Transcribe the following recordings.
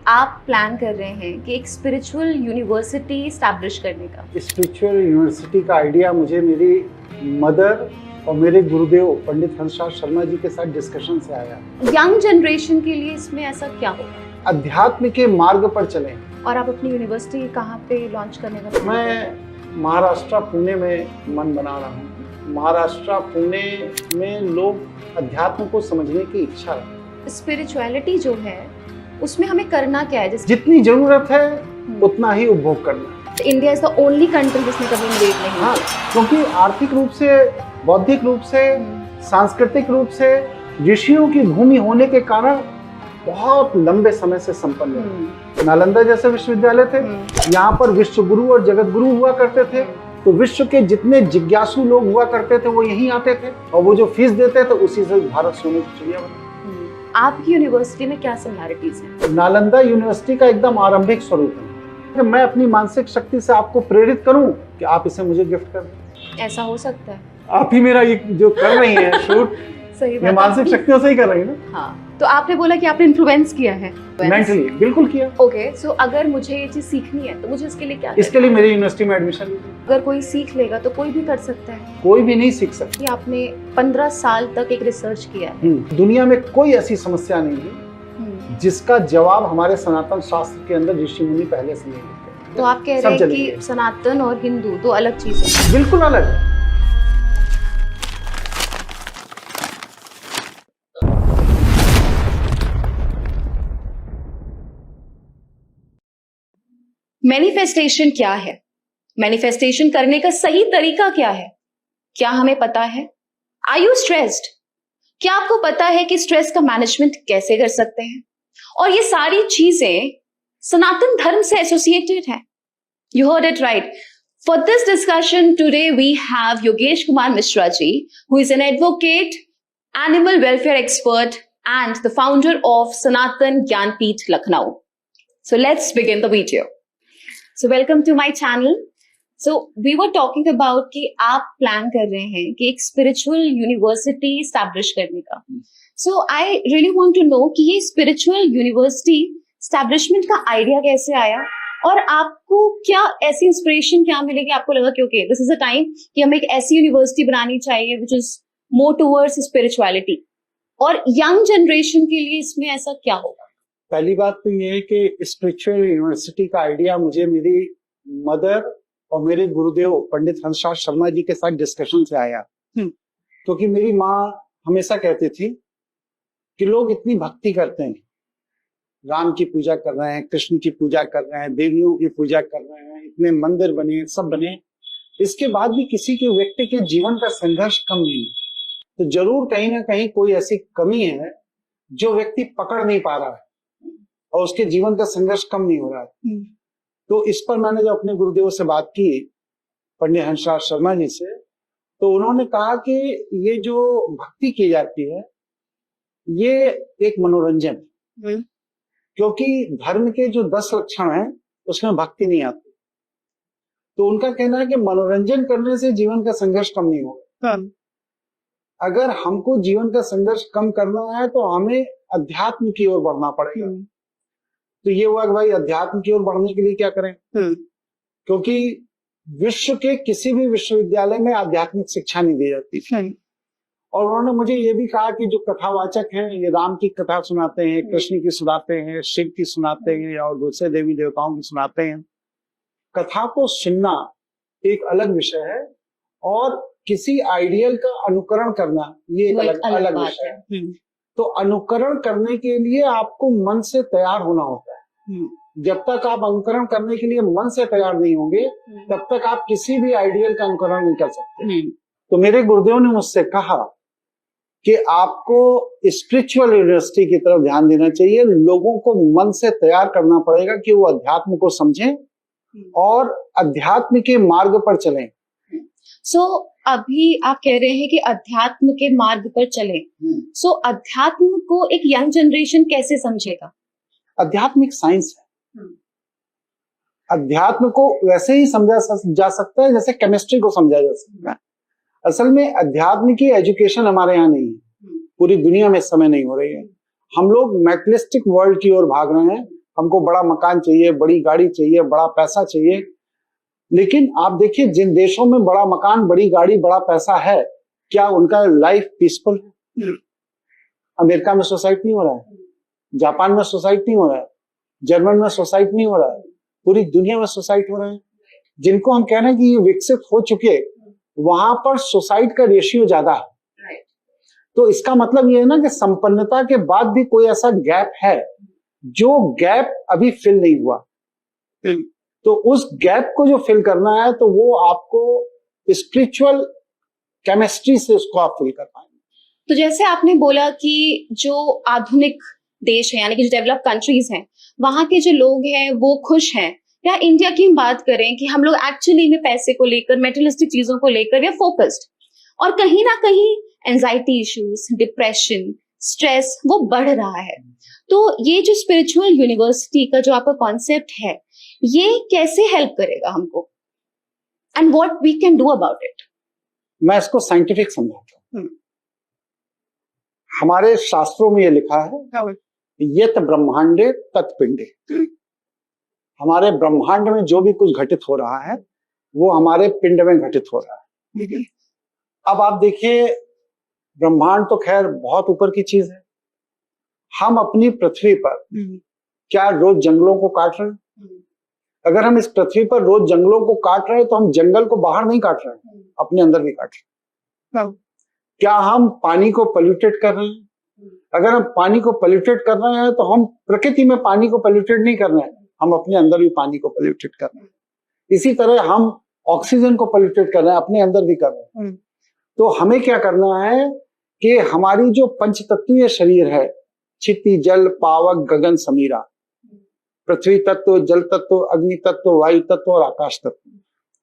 आप प्लान कर रहे हैं कि एक स्पिरिचुअल यूनिवर्सिटी एस्टैब्लिश करने का। स्पिरिचुअल यूनिवर्सिटी का आइडिया मुझे मेरी मदर और मेरे गुरुदेव पंडित हंसराज शर्मा जी के साथ डिस्कशन से आया। यंग जनरेशन के लिए इसमें ऐसा क्या होगा? अध्यात्म के मार्ग पर चलें। और आप अपनी यूनिवर्सिटी कहाँ पे लॉन्च करने का? मैं महाराष्ट्र पुणे में मन बना रहा हूँ। महाराष्ट्र पुणे में लोग अध्यात्म को समझने की इच्छा है। स्पिरिचुअलिटी जो है उसमें हमें करना क्या है? जितनी जरूरत है उतना ही उपभोग करना। India is the only country जिसमें कभी इन्वेड नहीं। हाँ, क्योंकि आर्थिक रूप से, बौद्धिक रूप से, सांस्कृतिक रूप से ऋषियों की भूमि होने के कारण बहुत लंबे समय से संपन्न है। नालंदा जैसे विश्वविद्यालय थे, यहाँ पर विश्व गुरु और जगत गुरु हुआ करते थे। तो विश्व के जितने जिज्ञासु लोग हुआ करते थे वो यहीं आते थे और वो जो फीस देते थे उसी से भारत सोने की चिड़िया बनी। आपकी यूनिवर्सिटी में क्या सिमिलैरिटीज हैं? नालंदा यूनिवर्सिटी का एकदम आरंभिक स्वरूप है। मैं अपनी मानसिक शक्ति से आपको प्रेरित करूं कि आप इसे मुझे गिफ्ट कर दें। ऐसा हो सकता है? आप ही मेरा ये जो कर रही हैं शूट सही ये मानसिक शक्तियों से ही कर रही है ना। हाँ, तो आपने बोला कि आपने इन्फ्लुएंस किया है मेंटली। बिल्कुल किया। ओके, सो अगर मुझे ये चीज सीखनी है तो मुझे इसके लिए क्या? इसके लिए मेरी यूनिवर्सिटी में एडमिशन लीजिए। अगर कोई सीख लेगा तो कोई भी कर सकता है? कोई भी नहीं सीख सकता। कि आपने 15 साल तक एक रिसर्च किया है। दुनिया में कोई ऐसी समस्या नहीं है जिसका जवाब हमारे सनातन शास्त्र के अंदर ऋषि मुनि पहले से नहीं देते। तो आप कह रहे हैं कि सनातन और हिंदू दो अलग चीजें हैं? बिल्कुल अलग है। मैनिफेस्टेशन क्या है? मैनिफेस्टेशन करने का सही तरीका क्या है? क्या हमें पता है? Are you stressed? क्या आपको पता है कि स्ट्रेस का मैनेजमेंट कैसे कर सकते हैं? और ये सारी चीजें सनातन धर्म से एसोसिएटेड है। You heard it right. For this discussion today we have Yogesh Kumar Mishra ji, who is an advocate, animal welfare expert and the founder of Sanatan Gyanpeeth Lucknow. So let's begin the video. So welcome to my channel. So we were talking about कि आप plan कर रहे हैं कि एक spiritual university establish करने का. So I really want to know कि ये स्पिरिचुअल यूनिवर्सिटी एस्टैब्लिशमेंट का आइडिया कैसे आया और आपको क्या ऐसी इंस्पिरेशन क्या मिलेगी? आपको लगा कि okay this is a time कि हमें एक ऐसी यूनिवर्सिटी बनानी चाहिए which is more towards spirituality, और यंग जनरेशन के लिए इसमें ऐसा क्या होगा? पहली बात तो ये है कि स्पिरिचुअल यूनिवर्सिटी का आइडिया मुझे मेरी मदर और मेरे गुरुदेव पंडित हंसराज शर्मा जी के साथ डिस्कशन से आया। क्योंकि मेरी माँ हमेशा कहती थी कि लोग इतनी भक्ति करते हैं, राम की पूजा कर रहे हैं, कृष्ण की पूजा कर रहे हैं, देवियों की पूजा कर रहे हैं, इतने मंदिर बने, सब बने, इसके बाद भी किसी के व्यक्ति के जीवन का संघर्ष कम नहीं है। तो जरूर कहीं ना कहीं कोई ऐसी कमी है जो व्यक्ति पकड़ नहीं पा रहा है और उसके जीवन का संघर्ष कम नहीं हो रहा है। तो इस पर मैंने जब अपने गुरुदेव से बात की, पंडित हंसराज शर्मा जी से, तो उन्होंने कहा कि ये जो भक्ति की जाती है ये एक मनोरंजन है, क्योंकि धर्म के जो 10 लक्षण हैं उसमें भक्ति नहीं आती। तो उनका कहना है कि मनोरंजन करने से जीवन का संघर्ष कम नहीं होगा। अगर हमको जीवन का संघर्ष कम करना है तो हमें अध्यात्म की ओर बढ़ना पड़ेगा। तो ये हुआ कि भाई अध्यात्म की ओर बढ़ने के लिए क्या करें? क्योंकि विश्व के किसी भी विश्वविद्यालय में आध्यात्मिक शिक्षा नहीं दी जाती। और उन्होंने मुझे ये भी कहा कि जो कथावाचक हैं ये राम की कथा सुनाते हैं, कृष्ण की सुनाते हैं, शिव की सुनाते हैं और दूसरे देवी देवताओं की सुनाते हैं। कथा को सुनना एक अलग विषय है और किसी आइडियल का अनुकरण करना ये एक अलग विषय है। तो अनुकरण करने के लिए आपको मन से तैयार होना होता है। जब तक आप अनुकरण करने के लिए मन से तैयार नहीं होंगे तब तक आप किसी भी आइडियल का अनुकरण नहीं कर सकते। तो मेरे गुरुदेव ने मुझसे कहा कि आपको स्पिरिचुअल यूनिवर्सिटी की तरफ ध्यान देना चाहिए। लोगों को मन से तैयार करना पड़ेगा कि वो अध्यात्म को समझें और अध्यात्म के मार्ग पर चलें। सो अभी आप कह रहे हैं कि अध्यात्म के मार्ग पर चलें। सो अध्यात्म को एक यंग जनरेशन कैसे समझेगा? अध्यात्म एक साइंस है। अध्यात्म को वैसे ही समझा जा सकता है जैसे केमिस्ट्री को समझा जा सकता है। असल में अध्यात्म की एजुकेशन हमारे यहाँ नहीं है, पूरी दुनिया में इस समय नहीं हो रही है। हम लोग मैटेरियलिस्टिक वर्ल्ड की ओर भाग रहे हैं। हमको बड़ा मकान चाहिए, बड़ी गाड़ी चाहिए, बड़ा पैसा चाहिए। लेकिन आप देखिए जिन देशों में बड़ा मकान, बड़ी गाड़ी, बड़ा पैसा है, क्या उनका लाइफ पीसफुल है? अमेरिका में सुसाइड नहीं हो रहा है, जापान में सुसाइड नहीं हो रहा है, जर्मन में सुसाइड नहीं हो रहा है, पूरी दुनिया में सुसाइड हो रहे हैं। जिनको हम कह रहे हैं कि ये विकसित हो चुके, वहां पर सुसाइड का रेशियो ज्यादा है। तो इसका मतलब ये है ना कि संपन्नता के बाद भी कोई ऐसा गैप है जो गैप अभी फिल नहीं हुआ। तो उस गैप को जो फिल करना है तो वो आपको स्पिरिचुअल केमिस्ट्री से उसको आप फिल कर पाएंगे। तो जैसे आपने बोला कि जो आधुनिक देश है यानी कि जो डेवलप कंट्रीज हैं, वहां के जो लोग हैं वो खुश हैं, या इंडिया की हम बात करें कि हम लोग एक्चुअली में पैसे को लेकर, मेटेरियलिस्टिक चीजों को लेकर वी आर फोकस्ड, और कहीं ना कहीं एंजाइटी इश्यूज, डिप्रेशन, स्ट्रेस वो बढ़ रहा है। तो ये जो स्पिरिचुअल यूनिवर्सिटी का जो आपका कॉन्सेप्ट है, ये कैसे हेल्प करेगा हमको, and what we can do about it? मैं इसको साइंटिफिक समझाता हूँ। हमारे शास्त्रों में ये लिखा है, यत ब्रह्मांडे तत्पिंडे। हमारे ब्रह्मांड में जो भी कुछ घटित हो रहा है वो हमारे पिंड में घटित हो रहा है। अब आप देखिए, ब्रह्मांड तो खैर बहुत ऊपर की चीज है। हम अपनी पृथ्वी पर क्या रोज जंगलों को काट रहे हैं? अगर हम इस पृथ्वी पर रोज जंगलों को काट रहे हैं तो हम जंगल को बाहर नहीं काट रहे हैं, अपने अंदर भी काट रहे हैं। क्या हम पानी को पोल्यूटेड कर रहे हैं? अगर हम पानी को पोल्यूटेड कर रहे हैं तो हम प्रकृति में पानी को पोल्यूटेड नहीं कर रहे हैं, हम अपने अंदर भी पानी को पोल्यूटेड कर रहे हैं। इसी तरह हम ऑक्सीजन को पोल्यूटेड कर रहे हैं, अपने अंदर भी कर रहे हैं। तो हमें क्या करना है कि हमारी जो पंचतत्वीय शरीर है, क्षिति, जल, पावक, गगन, समीरा, पृथ्वी तत्व, जल तत्व, अग्नि तत्व, वायु तत्व और आकाश तत्व,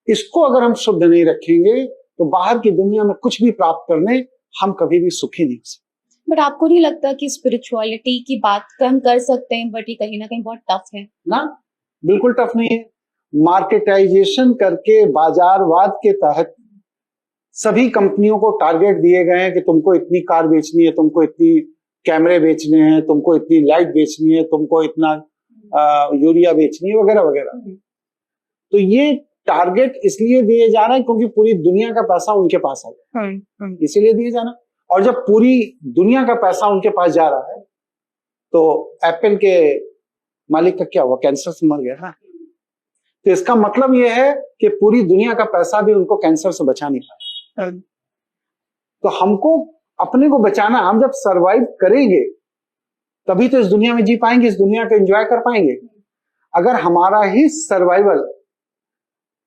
इसको अगर हम शुद्ध नहीं रखेंगे तो बाहर की दुनिया में कुछ भी प्राप्त करने हम कभी भी सुखी नहीं हो सकते। बट आपको नहीं लगता कि स्पिरिचुअलिटी की बात हम कर सकते हैं, बट ये कहीं ना कहीं बहुत टफ है ना? बिल्कुल टफ नहीं है। मार्केटाइजेशन करके बाजारवाद के तहत सभी कंपनियों को टारगेट दिए गए हैं कि तुमको इतनी कार बेचनी है, तुमको इतनी कैमरे बेचने हैं, तुमको इतनी लाइट बेचनी है, तुमको इतना यूरिया बेचनी है, वगैरह वगैरह। तो ये टारगेट इसलिए दिए जा रहे हैं क्योंकि पूरी दुनिया का पैसा उनके पास है, इसीलिए दिए जा रहा है। और जब पूरी दुनिया का पैसा उनके पास जा रहा है तो एप्पल के मालिक का क्या हुआ? कैंसर से मर गया ना। तो इसका मतलब यह है कि पूरी दुनिया का पैसा भी उनको कैंसर से बचा नहीं पाया। तो हमको अपने को बचाना, हम जब सरवाइव करेंगे तभी तो इस दुनिया में जी पाएंगे, इस दुनिया को एंजॉय कर पाएंगे। अगर हमारा ही सर्वाइवल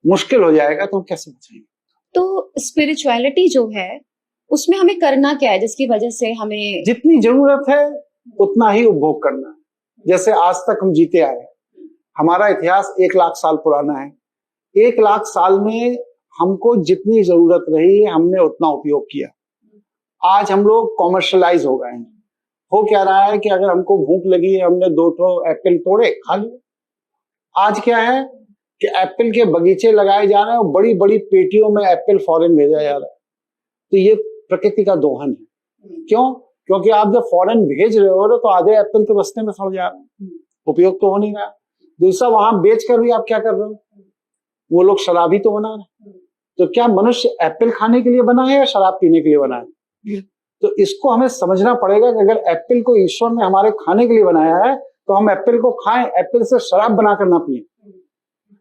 मुश्किल हो जाएगा तो हम कैसे बचेंगे? तो स्पिरिचुअलिटी जो है उसमें हमें करना क्या है जिसकी वजह से हमें जितनी जरूरत है उतना ही उपभोग करना है। जैसे आज तक हम जीते आए, हमारा इतिहास 1 लाख साल पुराना है। 1 लाख साल में हमको जितनी जरूरत रही हमने उतना उपयोग किया। आज हम लोग कॉमर्शलाइज हो गए हैं। हो क्या रहा है कि अगर हमको भूख लगी है, हमने 2 एप्पल तोड़े, खा लिए। आज क्या है कि एप्पल के बगीचे लगाए जा रहे हैं और बड़ी बड़ी पेटियों में एप्पल फॉरेन भेजा जा रहा है। तो ये प्रकृति का दोहन है। क्यों? क्योंकि आप जब फॉरेन भेज रहे हो तो आधे एप्पल तो रास्ते में सड़ जा रहे हैं, उपयोग तो हो नहीं रहा। दूसरा, वहां बेच कर भी आप क्या कर रहे हो? वो लोग शराब ही तो बना रहे हैं। तो क्या मनुष्य एप्पल खाने के लिए बना है या शराब पीने के लिए बना है? तो इसको हमें समझना पड़ेगा कि अगर एप्पल को ईश्वर ने हमारे खाने के लिए बनाया है तो हम एप्पल को खाएं, एप्पल से शराब बनाकर ना पिए।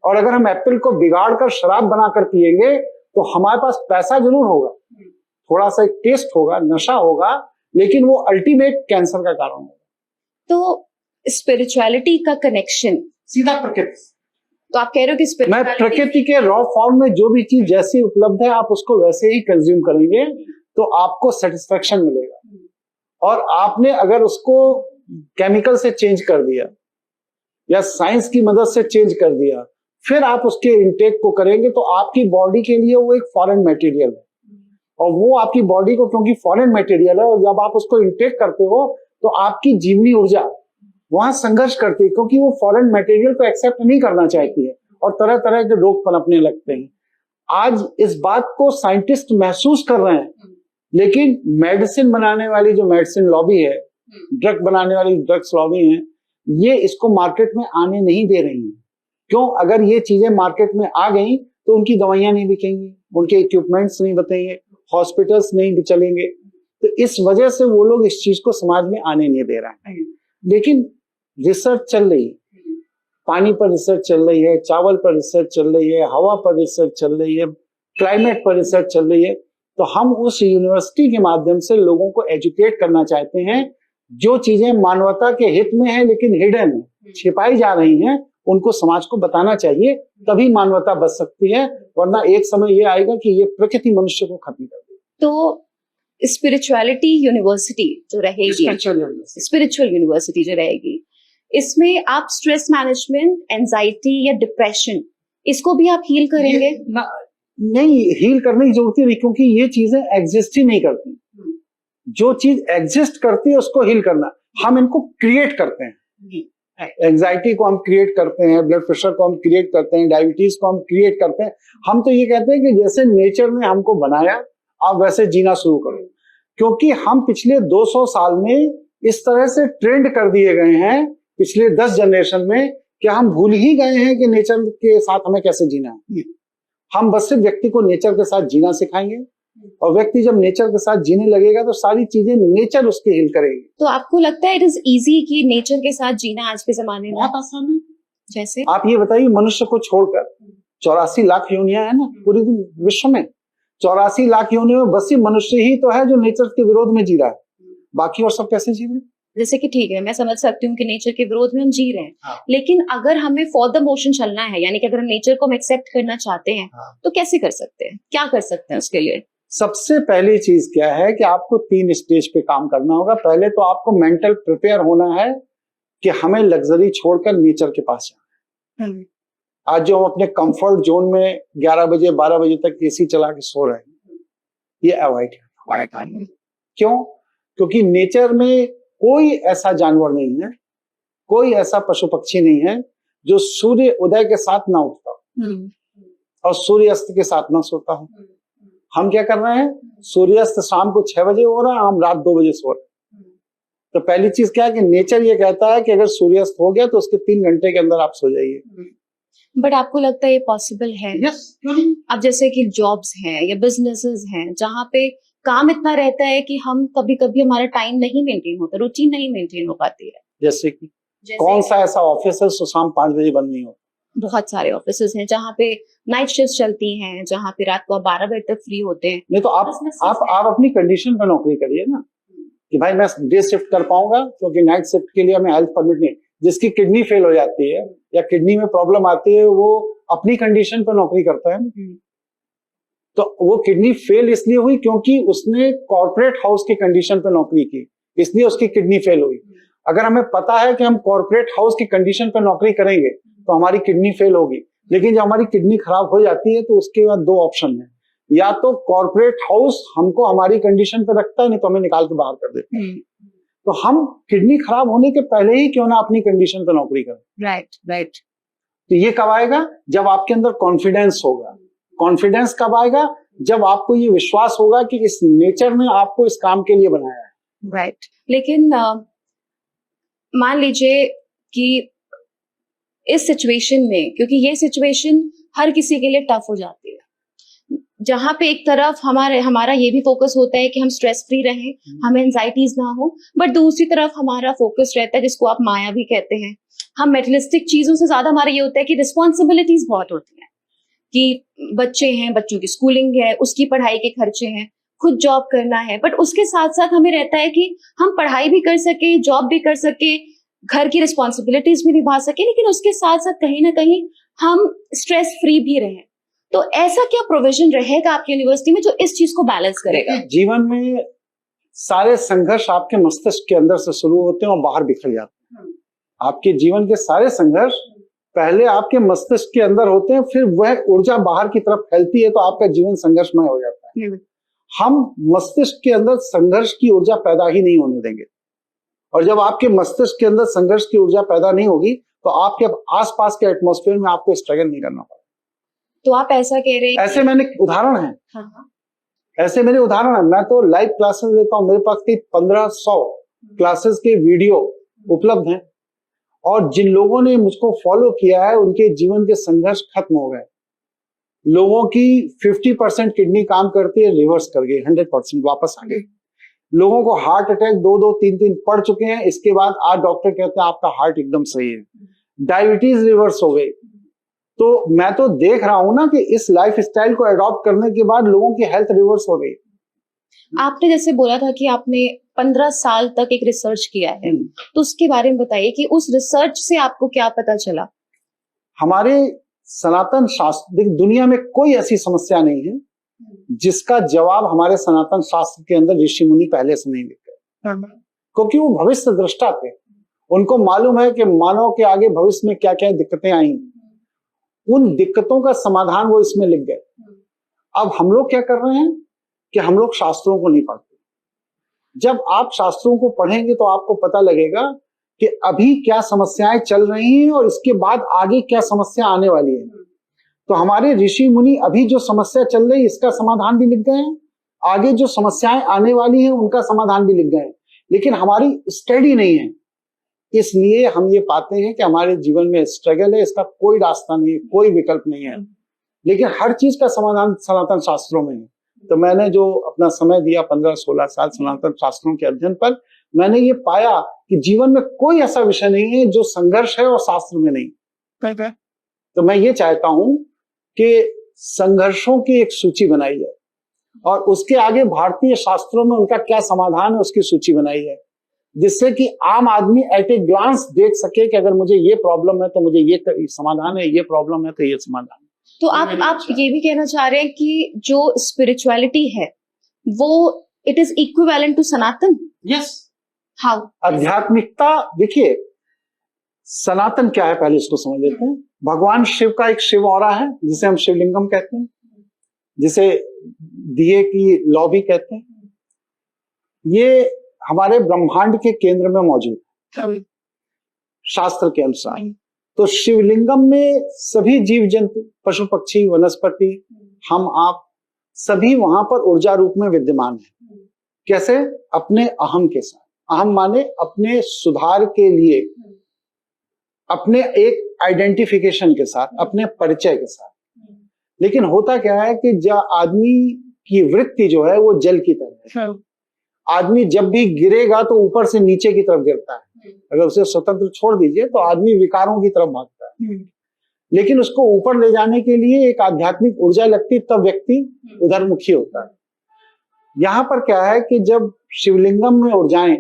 और अगर हम एप्पल को बिगाड़ कर शराब बनाकर पिएंगे तो हमारे पास पैसा जरूर होगा, थोड़ा सा एक टेस्ट होगा, नशा होगा, लेकिन वो अल्टीमेट कैंसर का कारण होगा। तो स्पिरिचुअलिटी का कनेक्शन सीधा प्रकृति। तो आप कह रहे हो कि मैं प्रकृति के रॉ फॉर्म में जो भी चीज जैसी उपलब्ध है आप उसको वैसे ही कंज्यूम करेंगे तो आपको सेटिस्फेक्शन मिलेगा। और आपने अगर उसको केमिकल से चेंज कर दिया या साइंस की मदद से चेंज कर दिया, फिर आप उसके इंटेक को करेंगे तो आपकी बॉडी के लिए वो एक फॉरेन मटेरियल है। और वो आपकी बॉडी को, क्योंकि फॉरेन मटेरियल है, और जब आप उसको इंटेक करते हो तो आपकी जीवनी ऊर्जा वहां संघर्ष करती है, क्योंकि वो फॉरेन मटेरियल को एक्सेप्ट नहीं करना चाहती है और तरह तरह के रोग पनपने लगते हैं। आज इस बात को साइंटिस्ट महसूस कर रहे हैं, लेकिन मेडिसिन बनाने वाली जो मेडिसिन लॉबी है, ड्रग बनाने वाली ड्रग्स लॉबी है, ये इसको मार्केट में आने नहीं दे रही हैं। क्यों? अगर ये चीजें मार्केट में आ गई तो उनकी दवाइयां नहीं बिकेंगी, उनके इक्विपमेंट्स नहीं बचेंगे, हॉस्पिटल्स नहीं चलेंगे। तो इस वजह से वो लोग इस चीज को समाज में आने नहीं दे रहे हैं। लेकिन रिसर्च चल रही है, पानी पर रिसर्च चल रही है, चावल पर रिसर्च चल रही है, हवा पर रिसर्च चल रही है, क्लाइमेट पर रिसर्च चल रही है। तो हम उस यूनिवर्सिटी के माध्यम से लोगों को एजुकेट करना चाहते हैं। जो चीजें मानवता के हित में है लेकिन हिडन है, छिपाई जा रही हैं, उनको समाज को बताना चाहिए, तभी मानवता बच सकती है। वरना एक समय ये आएगा कि ये प्रकृति मनुष्य को खत्म कर देगी। तो स्पिरिचुअलिटी यूनिवर्सिटी जो रहेगी, स्पिरिचुअल यूनिवर्सिटी जो रहेगी, इसमें आप स्ट्रेस मैनेजमेंट, एंजाइटी या डिप्रेशन, इसको भी आप हील करेंगे? नहीं, हील करने की जरूरत नहीं, क्योंकि ये चीजें एग्जिस्ट ही नहीं करती। जो चीज एग्जिस्ट करती है उसको हील करना, हम इनको क्रिएट करते हैं। एंजाइटी को हम क्रिएट करते हैं, ब्लड प्रेशर को हम क्रिएट करते हैं, डायबिटीज को हम क्रिएट करते हैं। हम तो ये कहते हैं कि जैसे नेचर ने हमको बनाया, आप वैसे जीना शुरू करो। क्योंकि हम पिछले 200 साल में इस तरह से ट्रेंड कर दिए गए हैं, पिछले 10 जनरेशन में, कि हम भूल ही गए हैं कि नेचर के साथ हमें कैसे जीना है। हम बस सिर्फ व्यक्ति को नेचर के साथ जीना सिखाएंगे, और व्यक्ति जब नेचर के साथ जीने लगेगा तो सारी चीजें नेचर उसकी हील करेगी। तो आपको लगता है इट इज इजी कि नेचर के साथ जीना आज के जमाने में? बहुत आसान है। जैसे आप ये बताइए, मनुष्य को छोड़कर 84 लाख योनियां है ना पूरे विश्व में, 84 लाख योनियों में बस ही मनुष्य ही तो है जो नेचर के विरोध में जी रहा है। बाकी और सब कैसे जी रहे हैं? जैसे कि ठीक है, मैं समझ सकती हूँ कि नेचर के विरोध में हम जी रहे हैं, हाँ। लेकिन अगर हमें फॉर द मोशन चलना है, यानी कि अगर हम नेचर को हम एक्सेप्ट करना चाहते हैं, हाँ। तो कैसे कर सकते हैं, क्या कर सकते हैं उसके लिए? सबसे पहली चीज क्या है कि आपको 3 स्टेज पे काम करना होगा। पहले तो आपको मेंटल प्रिपेयर होना है कि हमें लग्जरी छोड़कर नेचर के पास जाना है। आज जो हम अपने कंफर्ट जोन में 11 बजे 12 बजे तक एसी चला के सो रहे हैं, ये अवॉइड करना। क्यों? क्योंकि नेचर में कोई ऐसा जानवर नहीं है, कोई ऐसा पशु पक्षी नहीं है जो सूर्य उदय के साथ ना उठता और सूर्यास्त के साथ ना सोता हो। हम क्या कर रहे हैं? सूर्यास्त शाम को 6 बजे हो रहा है, हम रात 2 बजे सो रहे हैं। तो पहली चीज क्या है कि नेचर ये कहता है कि अगर सूर्यास्त हो गया तो उसके 3 घंटे के अंदर आप सो जाइए। बट आपको लगता है ये पॉसिबल है? यस। अब जैसे कि जॉब्स हैं या बिजनेसेस हैं जहां पे काम इतना रहता है कि हम कभी कभी हमारा टाइम नहीं मेंटेन होता, रूटीन नहीं मेंटेन हो पाती है। जैसे कि कौन सा ऐसा ऑफिस है जो शाम 5 बजे बंद नहीं होता? बहुत सारे ऑफिसेस हैं जहाँ पे नाइट शिफ्ट चलती हैं, जहाँ पे रात को आप 12 बजे तक फ्री होते हैं। नहीं तो आप अपनी कंडीशन पर नौकरी करिए ना, कि भाई मैं डे शिफ्ट कर पाऊंगा, क्योंकि नाइट शिफ्ट के लिए हमें हेल्थ परमिट नहीं। जिसकी किडनी फेल हो जाती है या किडनी में प्रॉब्लम आती है, वो अपनी कंडीशन पर नौकरी करता है। तो वो किडनी फेल इसलिए हुई क्योंकि उसने कॉर्पोरेट हाउस की कंडीशन पर नौकरी की, इसलिए उसकी किडनी फेल हुई। अगर हमें पता है कि हम कॉर्पोरेट हाउस की कंडीशन पर नौकरी करेंगे तो हमारी किडनी फेल होगी, लेकिन जब हमारी किडनी खराब हो जाती है तो उसके बाद 2 ऑप्शन है, या तो कॉर्पोरेट हाउस हमको हमारी कंडीशन पे रखता है, नहीं तो हमें निकाल के बाहर कर देता है। तो हम किडनी खराब होने के पहले ही क्यों ना अपनी कंडीशन पे नौकरी करें। राइट। तो ये कब आएगा? जब आपके अंदर कॉन्फिडेंस होगा। कॉन्फिडेंस कब आएगा? जब आपको ये विश्वास होगा कि इस नेचर ने आपको इस काम के लिए बनाया है। राइट। लेकिन मान लीजिए कि इस सिचुएशन में, क्योंकि ये सिचुएशन हर किसी के लिए टफ हो जाती है, जहां पे एक तरफ हमारा ये भी फोकस होता है कि हम स्ट्रेस फ्री रहें, हमें एंजाइटीज ना हो, बट दूसरी तरफ हमारा फोकस रहता है, जिसको आप माया भी कहते हैं, हम मेटेरियलिस्टिक चीजों से ज्यादा हमारा ये होता है कि रिस्पॉन्सिबिलिटीज बहुत होती हैं, कि बच्चे हैं, बच्चों की स्कूलिंग है, उसकी पढ़ाई के खर्चे हैं, खुद जॉब करना है, बट उसके साथ साथ हमें रहता है कि हम पढ़ाई भी कर सके, जॉब भी कर सके, घर की रिस्पॉन्सिबिलिटीज भी निभा सके, लेकिन उसके साथ साथ कहीं ना कहीं हम स्ट्रेस फ्री भी रहें। तो ऐसा क्या प्रोविजन रहेगा आपकी यूनिवर्सिटी में जो इस चीज को बैलेंस करेगा? जीवन में सारे संघर्ष आपके मस्तिष्क के अंदर से शुरू होते हैं और बाहर बिखर जाते हैं। आपके जीवन के सारे संघर्ष पहले आपके मस्तिष्क के अंदर होते हैं, फिर वह ऊर्जा बाहर की तरफ फैलती है तो आपका जीवन संघर्षमय हो जाता है। हम मस्तिष्क के अंदर संघर्ष की ऊर्जा पैदा ही नहीं होने देंगे, और जब आपके मस्तिष्क के अंदर संघर्ष की ऊर्जा पैदा नहीं होगी तो आपके आसपास के एटमॉस्फेयर में आपको स्ट्रगल नहीं करना पड़ेगा। तो आप ऐसा कह रहे हैं? ऐसे मैंने उदाहरण है। हाँ। ऐसे मेरे उदाहरण है। मैं तो लाइव क्लासेस देता हूँ, मेरे पास कई 1500 क्लासेस के वीडियो उपलब्ध हैं, और जिन लोगों ने मुझको फॉलो किया है उनके जीवन के संघर्ष खत्म हो गए। लोगों की 50% किडनी काम करती है, रिवर्स कर गई, 100% वापस आ गई। लोगों को हार्ट अटैक 2-2, 3-3 पड़ चुके हैं, इसके बाद आज डॉक्टर कहते हैं आपका हार्ट एकदम सही है। डायबिटीज रिवर्स हो गई। तो मैं तो देख रहा हूं ना कि इस लाइफ स्टाइल को अडॉप्ट करने के बाद लोगों की हेल्थ रिवर्स हो गई। आपने जैसे बोला था कि आपने 15 साल तक एक रिसर्च किया है, तो उसके बारे में बताइए कि उस रिसर्च से आपको क्या पता चला? हमारे सनातन शास्त्र, दुनिया में कोई ऐसी समस्या नहीं है जिसका जवाब हमारे सनातन शास्त्र के अंदर ऋषि मुनि पहले से नहीं लिख गए, क्योंकि वो भविष्य दृष्टा थे। उनको मालूम है कि मानव के आगे भविष्य में क्या क्या दिक्कतें आएंगी, उन दिक्कतों का समाधान वो इसमें लिख गए। अब हम लोग क्या कर रहे हैं कि हम लोग शास्त्रों को नहीं पढ़ते। जब आप शास्त्रों को पढ़ेंगे तो आपको पता लगेगा कि अभी क्या समस्याएं चल रही हैं और इसके बाद आगे क्या समस्या आने वाली है। तो हमारे ऋषि मुनि अभी जो समस्या चल रही है इसका समाधान भी लिख गए हैं, आगे जो समस्याएं आने वाली हैं उनका समाधान भी लिख गए हैं, लेकिन हमारी स्टडी नहीं है। इसलिए हम ये पाते हैं कि हमारे जीवन में स्ट्रगल है, इसका कोई रास्ता नहीं है, कोई विकल्प नहीं है, लेकिन हर चीज का समाधान सनातन शास्त्रों में है। तो मैंने जो अपना समय दिया 15-16 साल सनातन शास्त्रों के अध्ययन पर, मैंने ये पाया कि जीवन में कोई ऐसा विषय नहीं है जो संघर्ष है और शास्त्र में नहीं। तो मैं ये चाहता हूं कि संघर्षों की एक सूची बनाई जाए और उसके आगे भारतीय शास्त्रों में उनका क्या समाधान है उसकी सूची बनाई जाए, जिससे कि आम आदमी एट ए ग्लांस देख सके कि अगर मुझे ये प्रॉब्लम है तो मुझे ये समाधान है, ये प्रॉब्लम है तो ये समाधान है। तो आप ये भी कहना चाह रहे हैं कि जो स्पिरिचुअलिटी है वो it is equivalent to Sanatan? Yes. How? आध्यात्मिकता, देखिए सनातन क्या है पहले इसको समझ लेते हैं। भगवान शिव का एक शिव औरा है जिसे हम शिवलिंगम कहते हैं, जिसे दिए की लौ भी कहते हैं। ये हमारे ब्रह्मांड के केंद्र में मौजूद है शास्त्र के अनुसार। तो शिवलिंगम में सभी जीव जंतु, पशु पक्षी, वनस्पति, हम आप सभी वहां पर ऊर्जा रूप में विद्यमान है। कैसे? अपने अहम के साथ। अहम माने अपने सुधार के लिए, अपने एक आइडेंटिफिकेशन के साथ, अपने परिचय के साथ। लेकिन होता क्या है कि जब आदमी की वृत्ति जो है वो जल की तरह है। आदमी जब भी गिरेगा तो ऊपर से नीचे की तरफ गिरता है। अगर उसे स्वतंत्र छोड़ दीजिए तो आदमी विकारों की तरफ भागता है। लेकिन उसको ऊपर ले जाने के लिए एक आध्यात्मिक ऊर्जा लगती, तब व्यक्ति उधरमुखी होता है। यहाँ पर क्या है कि जब शिवलिंगम में ऊर्जाएं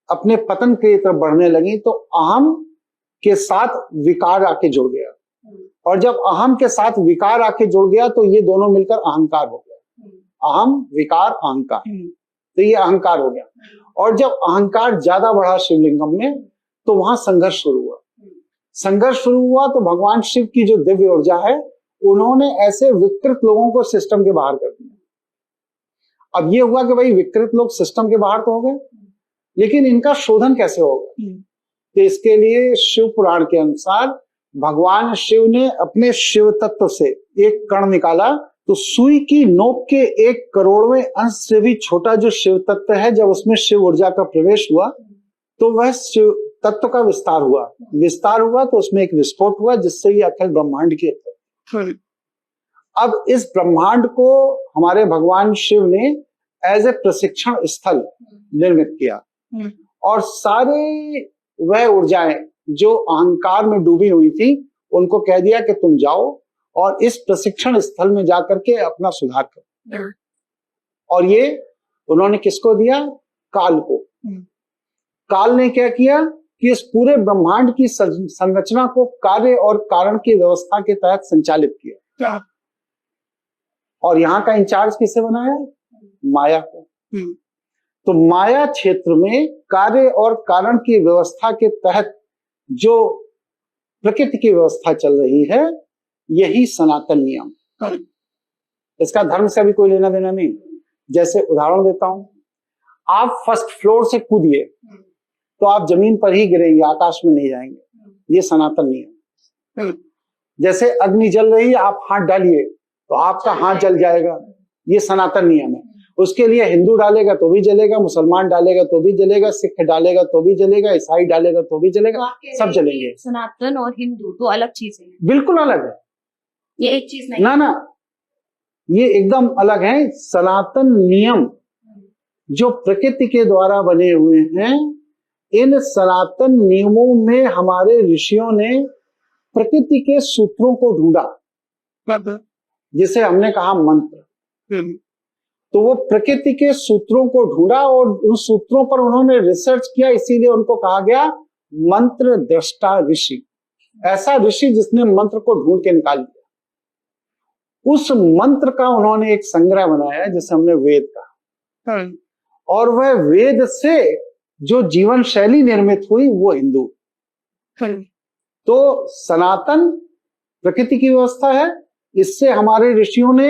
अपने पतन की तरफ बढ़ने लगी तो अहम के साथ विकार आके जुड़ गया, और जब अहम के साथ विकार आके जुड़ गया तो ये दोनों मिलकर अहंकार हो गया। अहम, विकार, अहंकार, तो ये अहंकार हो गया। और जब अहंकार ज्यादा बढ़ा शिवलिंगम में तो वहां संघर्ष शुरू हुआ। संघर्ष शुरू हुआ तो भगवान शिव की जो दिव्य ऊर्जा है उन्होंने ऐसे विकृत लोगों को सिस्टम के बाहर कर दिया। अब ये हुआ कि भाई विकृत लोग सिस्टम के बाहर तो हो गए, लेकिन इनका शोधन कैसे होगा? तो इसके लिए शिव पुराण के अनुसार भगवान शिव ने अपने शिव तत्व से एक कण निकाला। तो सुई की नोक के 1 करोड़वें अंश से भी छोटा जो शिव तत्व है, जब उसमें शिव ऊर्जा का प्रवेश हुआ तो वह शिव तत्व का विस्तार हुआ तो उसमें एक विस्फोट हुआ जिससे ये अखिल ब्रह्मांड की। अब इस ब्रह्मांड को हमारे भगवान शिव ने एज ए प्रशिक्षण स्थल निर्मित किया, और सारे वह ऊर्जाएं जो अहंकार में डूबी हुई थी उनको कह दिया कि तुम जाओ और इस प्रशिक्षण स्थल में जाकर के अपना सुधार करो। और ये उन्होंने किसको दिया? काल को। काल ने क्या किया कि इस पूरे ब्रह्मांड की संरचना को कार्य और कारण की व्यवस्था के तहत संचालित किया। और यहाँ का इंचार्ज किसे बनाया? माया को। तो माया क्षेत्र में कार्य और कारण की व्यवस्था के तहत जो प्रकृति की व्यवस्था चल रही है, यही सनातन नियम। इसका धर्म से भी कोई लेना देना नहीं। जैसे उदाहरण देता हूं, आप फर्स्ट फ्लोर से कूदिए तो आप जमीन पर ही गिरेंगे, आकाश में नहीं जाएंगे। ये सनातन नियम। जैसे अग्नि जल रही है, आप हाथ डालिए तो आपका हाथ जल जाएगा। ये सनातन नियम है। उसके लिए हिंदू डालेगा तो भी जलेगा, मुसलमान डालेगा तो भी जलेगा, सिख डालेगा तो भी जलेगा, ईसाई डालेगा तो भी तो जलेगा, आप कह सब रहे हैं जलेंगे। कि सनातन और हिंदू दो अलग चीजें हैं, बिल्कुल अलग है, ये एक चीज नहीं। ना ना, ये एकदम अलग है। सनातन नियम जो प्रकृति के द्वारा बने हुए हैं, इन सनातन नियमों में हमारे ऋषियों ने प्रकृति के सूत्रों को ढूंढा, जिसे हमने कहा मंत्र। तो वो प्रकृति के सूत्रों को ढूंढा और उन सूत्रों पर उन्होंने रिसर्च किया, इसीलिए उनको कहा गया मंत्र दृष्टा ऋषि। ऐसा ऋषि जिसने मंत्र को ढूंढ के निकाल दिया। उस मंत्र का उन्होंने एक संग्रह बनाया जिसे हमने वेद कहा, और वह वेद से जो जीवन शैली निर्मित हुई वो हिंदू। तो सनातन प्रकृति की व्यवस्था है, इससे हमारे ऋषियों ने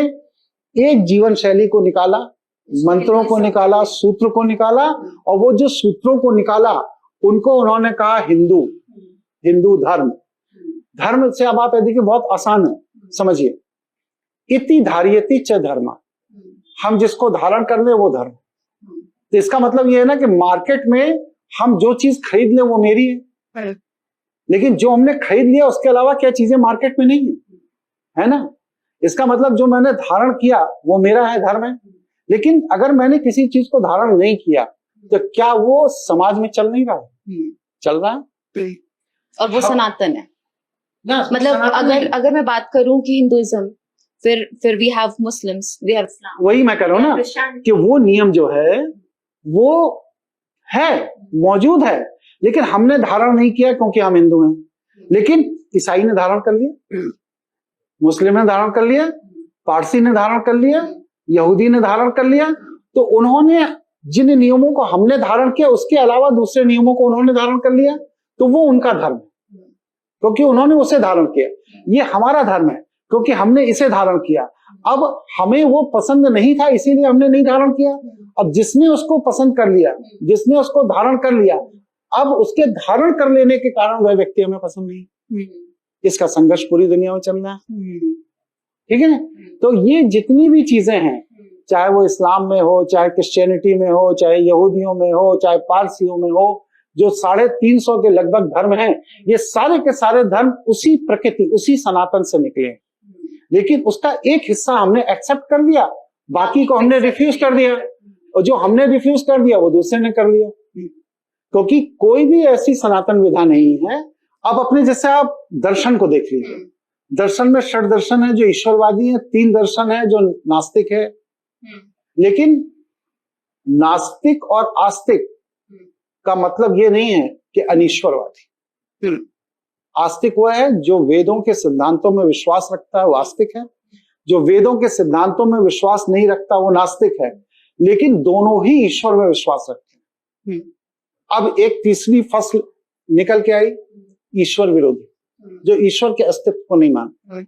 एक जीवन शैली को निकाला, मंत्रों को निकाला, सूत्र को निकाला, और वो जो सूत्रों को निकाला उनको उन्होंने कहा हिंदू, हिंदू धर्म। धर्म से अब आप देखिए बहुत आसान है, समझिए, इति धार्यति च धर्म, हम जिसको धारण कर ले वो धर्म। तो इसका मतलब ये है ना कि मार्केट में हम जो चीज खरीद ले वो मेरी है, लेकिन जो हमने खरीद लिया उसके अलावा क्या चीजें मार्केट में नहीं है ना। इसका मतलब जो मैंने धारण किया वो मेरा है, धर्म है। लेकिन अगर मैंने किसी चीज को धारण नहीं किया तो क्या वो समाज में चल नहीं रहा है? चल रहा है, और वो सनातन है ना। मतलब अगर मैं बात करूं कि हिंदुइज्म, फिर we have Muslims, we have Islam, वही मैं कह रहा हूं ना कि वो नियम जो है वो है, मौजूद है, लेकिन हमने धारण नहीं किया क्योंकि हम हिंदू हैं। लेकिन ईसाई ने धारण कर लिया, मुस्लिम ने धारण कर लिया, पारसी ने धारण कर लिया, यहूदी ने धारण कर लिया। तो उन्होंने जिन नियमों को हमने धारण किया उसके अलावा दूसरे नियमों को उन्होंने धारण कर लिया, तो वो उनका धर्म है क्योंकि उन्होंने उसे धारण किया। ये हमारा धर्म है क्योंकि हमने इसे धारण किया। अब हमें वो पसंद नहीं था इसीलिए हमने नहीं धारण किया। अब जिसने उसको पसंद कर लिया, जिसने उसको धारण कर लिया, अब उसके धारण कर लेने के कारण वह व्यक्ति हमें पसंद नहीं। इसका संघर्ष पूरी दुनिया में चल रहा है, ठीक है ना। तो ये जितनी भी चीजें हैं, चाहे वो इस्लाम में हो, चाहे क्रिश्चियनिटी में हो, चाहे यहूदियों में हो, चाहे पारसियों में हो, जो 350 के लगभग धर्म हैं, ये सारे के सारे धर्म उसी प्रकृति, उसी सनातन से निकले। लेकिन उसका एक हिस्सा हमने एक्सेप्ट कर लिया, बाकी को हमने रिफ्यूज कर दिया, और जो हमने रिफ्यूज कर दिया वो दूसरे ने कर लिया, क्योंकि कोई भी ऐसी सनातन विधा नहीं है। अब अपने जैसे आप दर्शन को देख लीजिए, दर्शन में 6 दर्शन है जो ईश्वरवादी है, 3 दर्शन है जो नास्तिक है। लेकिन नास्तिक और आस्तिक का मतलब ये नहीं है कि अनीश्वरवादी। आस्तिक वह है जो वेदों के सिद्धांतों में विश्वास रखता है, वो आस्तिक है। जो वेदों के सिद्धांतों में विश्वास नहीं रखता वो नास्तिक है। लेकिन दोनों ही ईश्वर में विश्वास रखते हैं। अब एक तीसरी फसल निकल के आई, ईश्वर विरोधी, जो ईश्वर के अस्तित्व को नहीं मानते।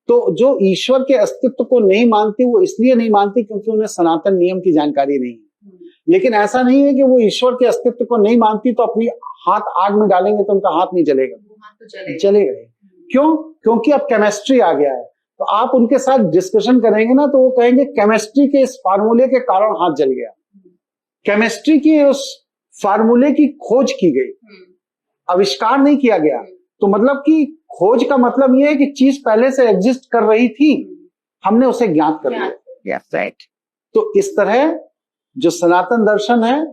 तो जो ईश्वर के अस्तित्व को नहीं मानती वो इसलिए नहीं मानती क्योंकि उन्हें सनातन नियम की जानकारी नहीं है। लेकिन ऐसा नहीं है कि वो ईश्वर के अस्तित्व को नहीं मानती तो अपनी हाथ आग में डालेंगे तो उनका हाथ नहीं जलेगा, जलेगा। क्यों? क्योंकि अब केमिस्ट्री आ गया है। तो आप उनके साथ डिस्कशन करेंगे ना तो वो कहेंगे केमिस्ट्री के इस फार्मूले के कारण हाथ जल गया। केमिस्ट्री की उस फार्मूले की खोज की गई, आविष्कार नहीं किया गया। तो मतलब कि खोज का मतलब यह है कि चीज पहले से एग्जिस्ट कर रही थी, हमने उसे ज्ञात कर लिया। राइट। तो इस तरह जो सनातन दर्शन है,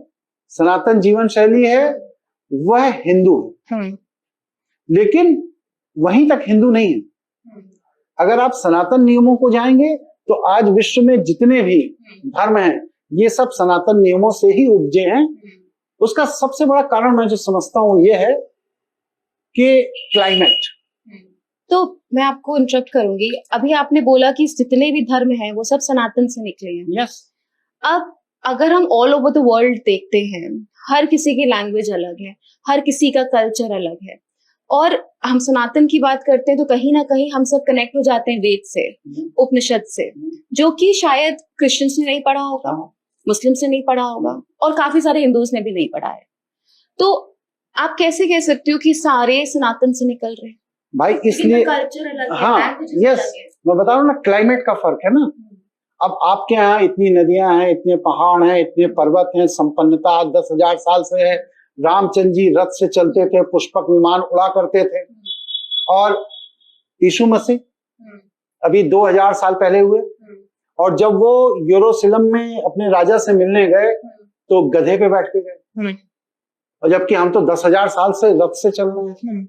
सनातन जीवन शैली है, वह हिंदू है। लेकिन वहीं तक हिंदू नहीं है। अगर आप सनातन नियमों को जाएंगे तो आज विश्व में जितने भी धर्म हैं ये सब सनातन नियमों से ही उपजे हैं। उसका सबसे बड़ा कारण मैं जो समझता हूं ये है कि क्लाइमेट। तो मैं आपको इंटरप्ट करूंगी, अभी आपने बोला कि जितने भी धर्म हैं वो सब सनातन से निकले हैं। यस। अब अगर हम ऑल ओवर द वर्ल्ड देखते हैं, हर किसी की लैंग्वेज अलग है, हर किसी का कल्चर अलग है, और हम सनातन की बात करते हैं तो कहीं ना कहीं हम सब कनेक्ट हो जाते हैं वेद से, उपनिषद से, जो कि शायद क्रिश्चियंस ने नहीं पढ़ा होगा, मुस्लिम से नहीं पढ़ा होगा, और काफी सारे हिंदूज ने भी नहीं पढ़ा है। तो आप कैसे कह सकते हो कि सारे सनातन से निकल रहे हैं? भाई इसलिए कल्चर अलग है, हाँ, यस, मैं बता रहा हूँ ना, क्लाइमेट का फर्क है ना। अब आपके यहाँ इतनी नदियां हैं, इतने पहाड़ हैं, इतने पर्वत हैं, संपन्नता 10,000 साल से है। रामचंद्र जी रथ से चलते थे, पुष्पक विमान उड़ा करते थे। और यीशु मसीह अभी 2000 साल पहले हुए, और जब वो यरूशलेम में अपने राजा से मिलने गए तो गधे पे बैठ के गए, और जबकि हम तो 10,000 साल से रथ से चल रहे हैं।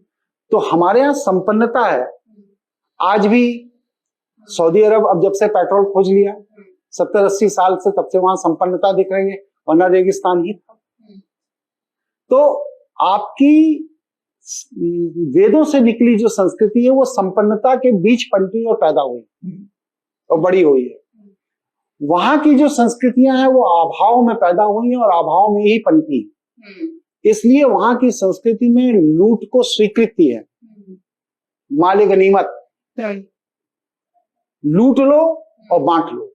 तो हमारे यहाँ संपन्नता है। आज भी सऊदी अरब अब जब से पेट्रोल खोज लिया 70-80 साल से, तब से वहां संपन्नता दिख रही है, वरना रेगिस्तान ही था। तो आपकी वेदों से निकली जो संस्कृति है वो संपन्नता के बीच पनपी और पैदा हुई और बड़ी हुई है। वहां की जो संस्कृतियां हैं वो अभाव में पैदा हुई हैं और अभाव में ही पनपी। इसलिए वहां की संस्कृति में लूट को स्वीकृति है, माले गनीमत, लूट लो और बांट लो।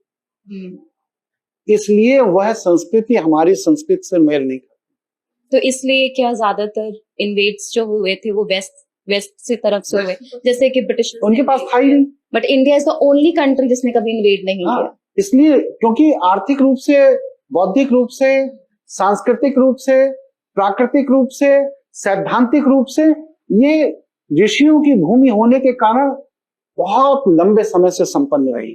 इसलिए वह संस्कृति हमारी संस्कृति से मेल नहीं करती। तो इसलिए क्या ज्यादातर इन्वेड्स जो हुए थे वो वेस्ट से तरफ से हुए, जैसे कि ब्रिटिश, उनके पास था ही नहीं। But India is the only country जिसने कभी इन्वेड नहीं किया। इसलिए क्योंकि आर्थिक रूप से, बौद्धिक रूप से, सांस्कृतिक रूप से, प्राकृतिक रूप से, सैद्धांतिक रूप से ये ऋषियों की भूमि होने के कारण बहुत लंबे समय से संपन्न रही।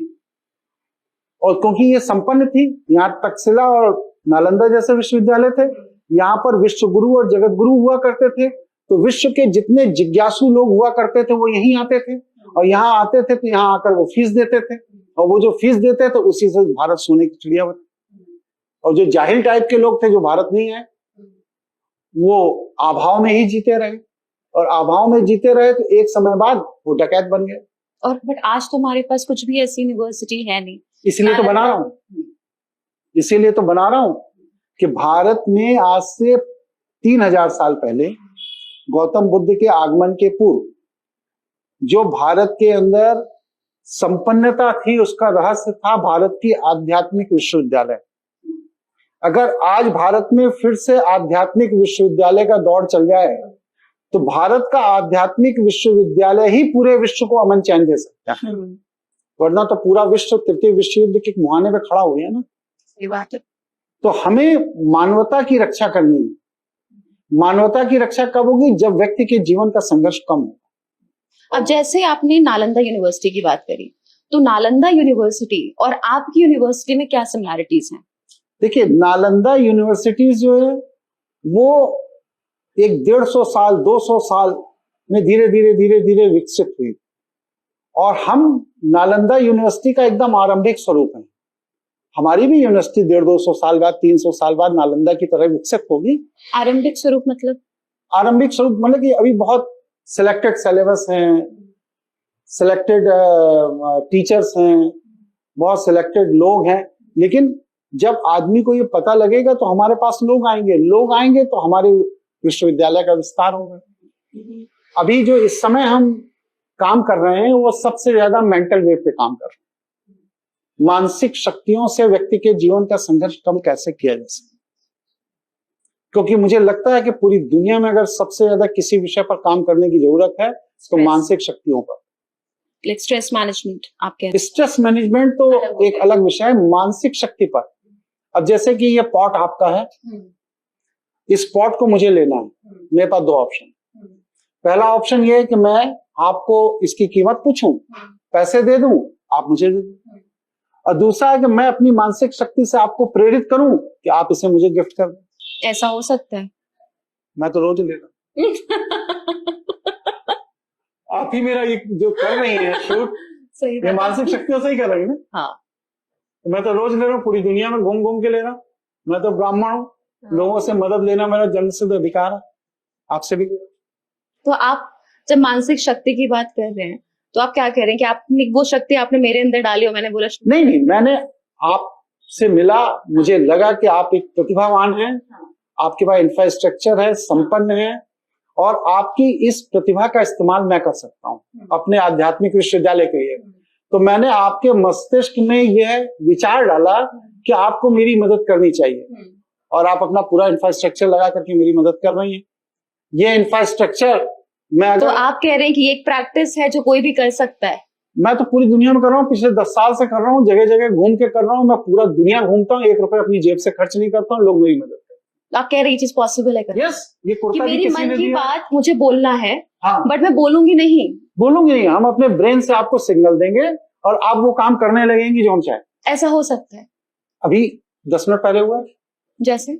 और क्योंकि ये संपन्न थी, यहाँ तक्षशिला और नालंदा जैसे विश्वविद्यालय थे, यहाँ पर विश्व गुरु और जगत गुरु हुआ करते थे। तो विश्व के जितने जिज्ञासु लोग हुआ करते थे वो यहीं आते थे, और यहाँ आते थे तो यहाँ आकर वो फीस देते थे, और वो जो फीस देते थे उसी से भारत सोने की चिड़िया बनी। और जो जाहिल टाइप के लोग थे जो भारत नहीं आए, वो अभाव में ही जीते रहे, और अभाव में जीते रहे तो एक समय बाद वो डकैत बन गए। और बट आज तो हमारे पास कुछ भी ऐसी यूनिवर्सिटी है नहीं। इसीलिए तो बना रहा हूँ, इसीलिए तो बना रहा हूँ कि भारत में आज से 3000 साल पहले गौतम बुद्ध के आगमन के पूर्व जो भारत के अंदर संपन्नता थी, उसका रहस्य था भारत की आध्यात्मिक विश्वविद्यालय। अगर आज भारत में फिर से आध्यात्मिक विश्वविद्यालय का दौर चल जाए तो भारत का आध्यात्मिक विश्वविद्यालय ही पूरे विश्व को अमन चैन दे सकता है। वरना तो पूरा विश्व तृतीय विश्व युद्ध के मुहाने पे खड़ा हो गया ना। ये बात है। तो हमें मानवता की रक्षा करनी है। मानवता की रक्षा कब होगी? जब व्यक्ति के जीवन का संघर्ष कम होगा। अब जैसे आपने नालंदा यूनिवर्सिटी की बात करी, तो नालंदा यूनिवर्सिटी और आपकी यूनिवर्सिटी में क्या सिमिलैरिटीज हैं? देखिए, नालंदा यूनिवर्सिटी जो है वो एक 150 साल 200 साल में धीरे धीरे विकसित हुई, और हम नालंदा यूनिवर्सिटी का एकदम आरंभिक स्वरूप है। हमारी भी यूनिवर्सिटी 150-200 साल बाद, 300 साल बाद नालंदा की तरह विकसित होगी। आरंभिक स्वरूप मतलब? आरंभिक स्वरूप मतलब कि अभी बहुत सिलेक्टेड सिलेबस हैं, सिलेक्टेड टीचर्स हैं, बहुत सिलेक्टेड लोग हैं। लेकिन जब आदमी को ये पता लगेगा तो हमारे पास लोग आएंगे तो हमारे विश्वविद्यालय का विस्तार होगा। अभी जो इस समय हम काम कर रहे हैं वो सबसे ज्यादा मेंटल वेव पे काम कर रहे हैं। मानसिक शक्तियों से व्यक्ति के जीवन का संघर्ष कम कैसे किया जा सकता, क्योंकि मुझे लगता है कि पूरी दुनिया में अगर सबसे ज्यादा किसी विषय पर काम करने की जरूरत है तो मानसिक शक्तियों पर। स्ट्रेस मैनेजमेंट, आप कह रहे हैं? स्ट्रेस मैनेजमेंट तो एक अलग विषय है, मानसिक शक्ति पर। अब जैसे कि ये पॉट आपका है, इस पॉट को मुझे लेना है, मेरे पास 2 ऑप्शन। पहला ऑप्शन ये है कि मैं आपको इसकी कीमत पूछूं, पैसे दे दूं, आप मुझे दे दो। और दूसरा है कि मैं अपनी मानसिक शक्ति से आपको प्रेरित करूं कि आप इसे मुझे गिफ्ट कर दें। ऐसा हो सकता है? मैं तो रोज ले रहा हूं। आप ही मेरा ये जो कर रही है शूट, सही ये मानसिक शक्तियों से ही कर रही है ना। हाँ, तो मैं तो रोज ले रहा हूँ, पूरी दुनिया में घूम घूम के ले रहा हूँ। मैं तो ब्राह्मण हूँ, लोगों से मदद लेना मेरा जन्मसिद्ध अधिकार है, आपसे भी। तो आप जब मानसिक शक्ति की बात कर रहे हैं तो आप क्या कह रहे हैं कि आपने वो शक्ति आपने मेरे अंदर डाली हो? मैंने बोला नहीं, मैंने आपसे मिला, मुझे लगा कि आप एक प्रतिभावान हैं, आपके पास इंफ्रास्ट्रक्चर है, संपन्न है, और आपकी इस प्रतिभा का इस्तेमाल मैं कर सकता हूँ अपने आध्यात्मिक विश्वविद्यालय के लिए। तो मैंने आपके मस्तिष्क में यह विचार डाला कि आपको मेरी मदद करनी चाहिए, और आप अपना पूरा इंफ्रास्ट्रक्चर लगा करके मेरी मदद कर रही हैं। ये इंफ्रास्ट्रक्चर मैं तो आप कह रहे हैं कि ये एक प्रैक्टिस है जो कोई भी कर सकता है? मैं तो पूरी दुनिया में कर रहा हूँ, पिछले 10 साल से कर रहा हूँ, जगह जगह घूम के कर रहा हूँ, मैं पूरा दुनिया घूमता हूँ, 1 रुपए अपनी जेब से खर्च नहीं करता हूँ, लोग मेरी मदद करते आप कह रहे हैं ये चीज पॉसिबल है हैं। करना? यस, ये कि कुर्ता भी मेरी किसी मन ने की दिया। बात मुझे बोलना है, हाँ, बट मैं बोलूंगी नहीं। बोलूंगी नहीं, हम अपने ब्रेन से आपको सिग्नल देंगे और आप वो काम करने लगेंगे जो हम चाहें। ऐसा हो सकता है? अभी 10 मिनट पहले हुआ, जैसे?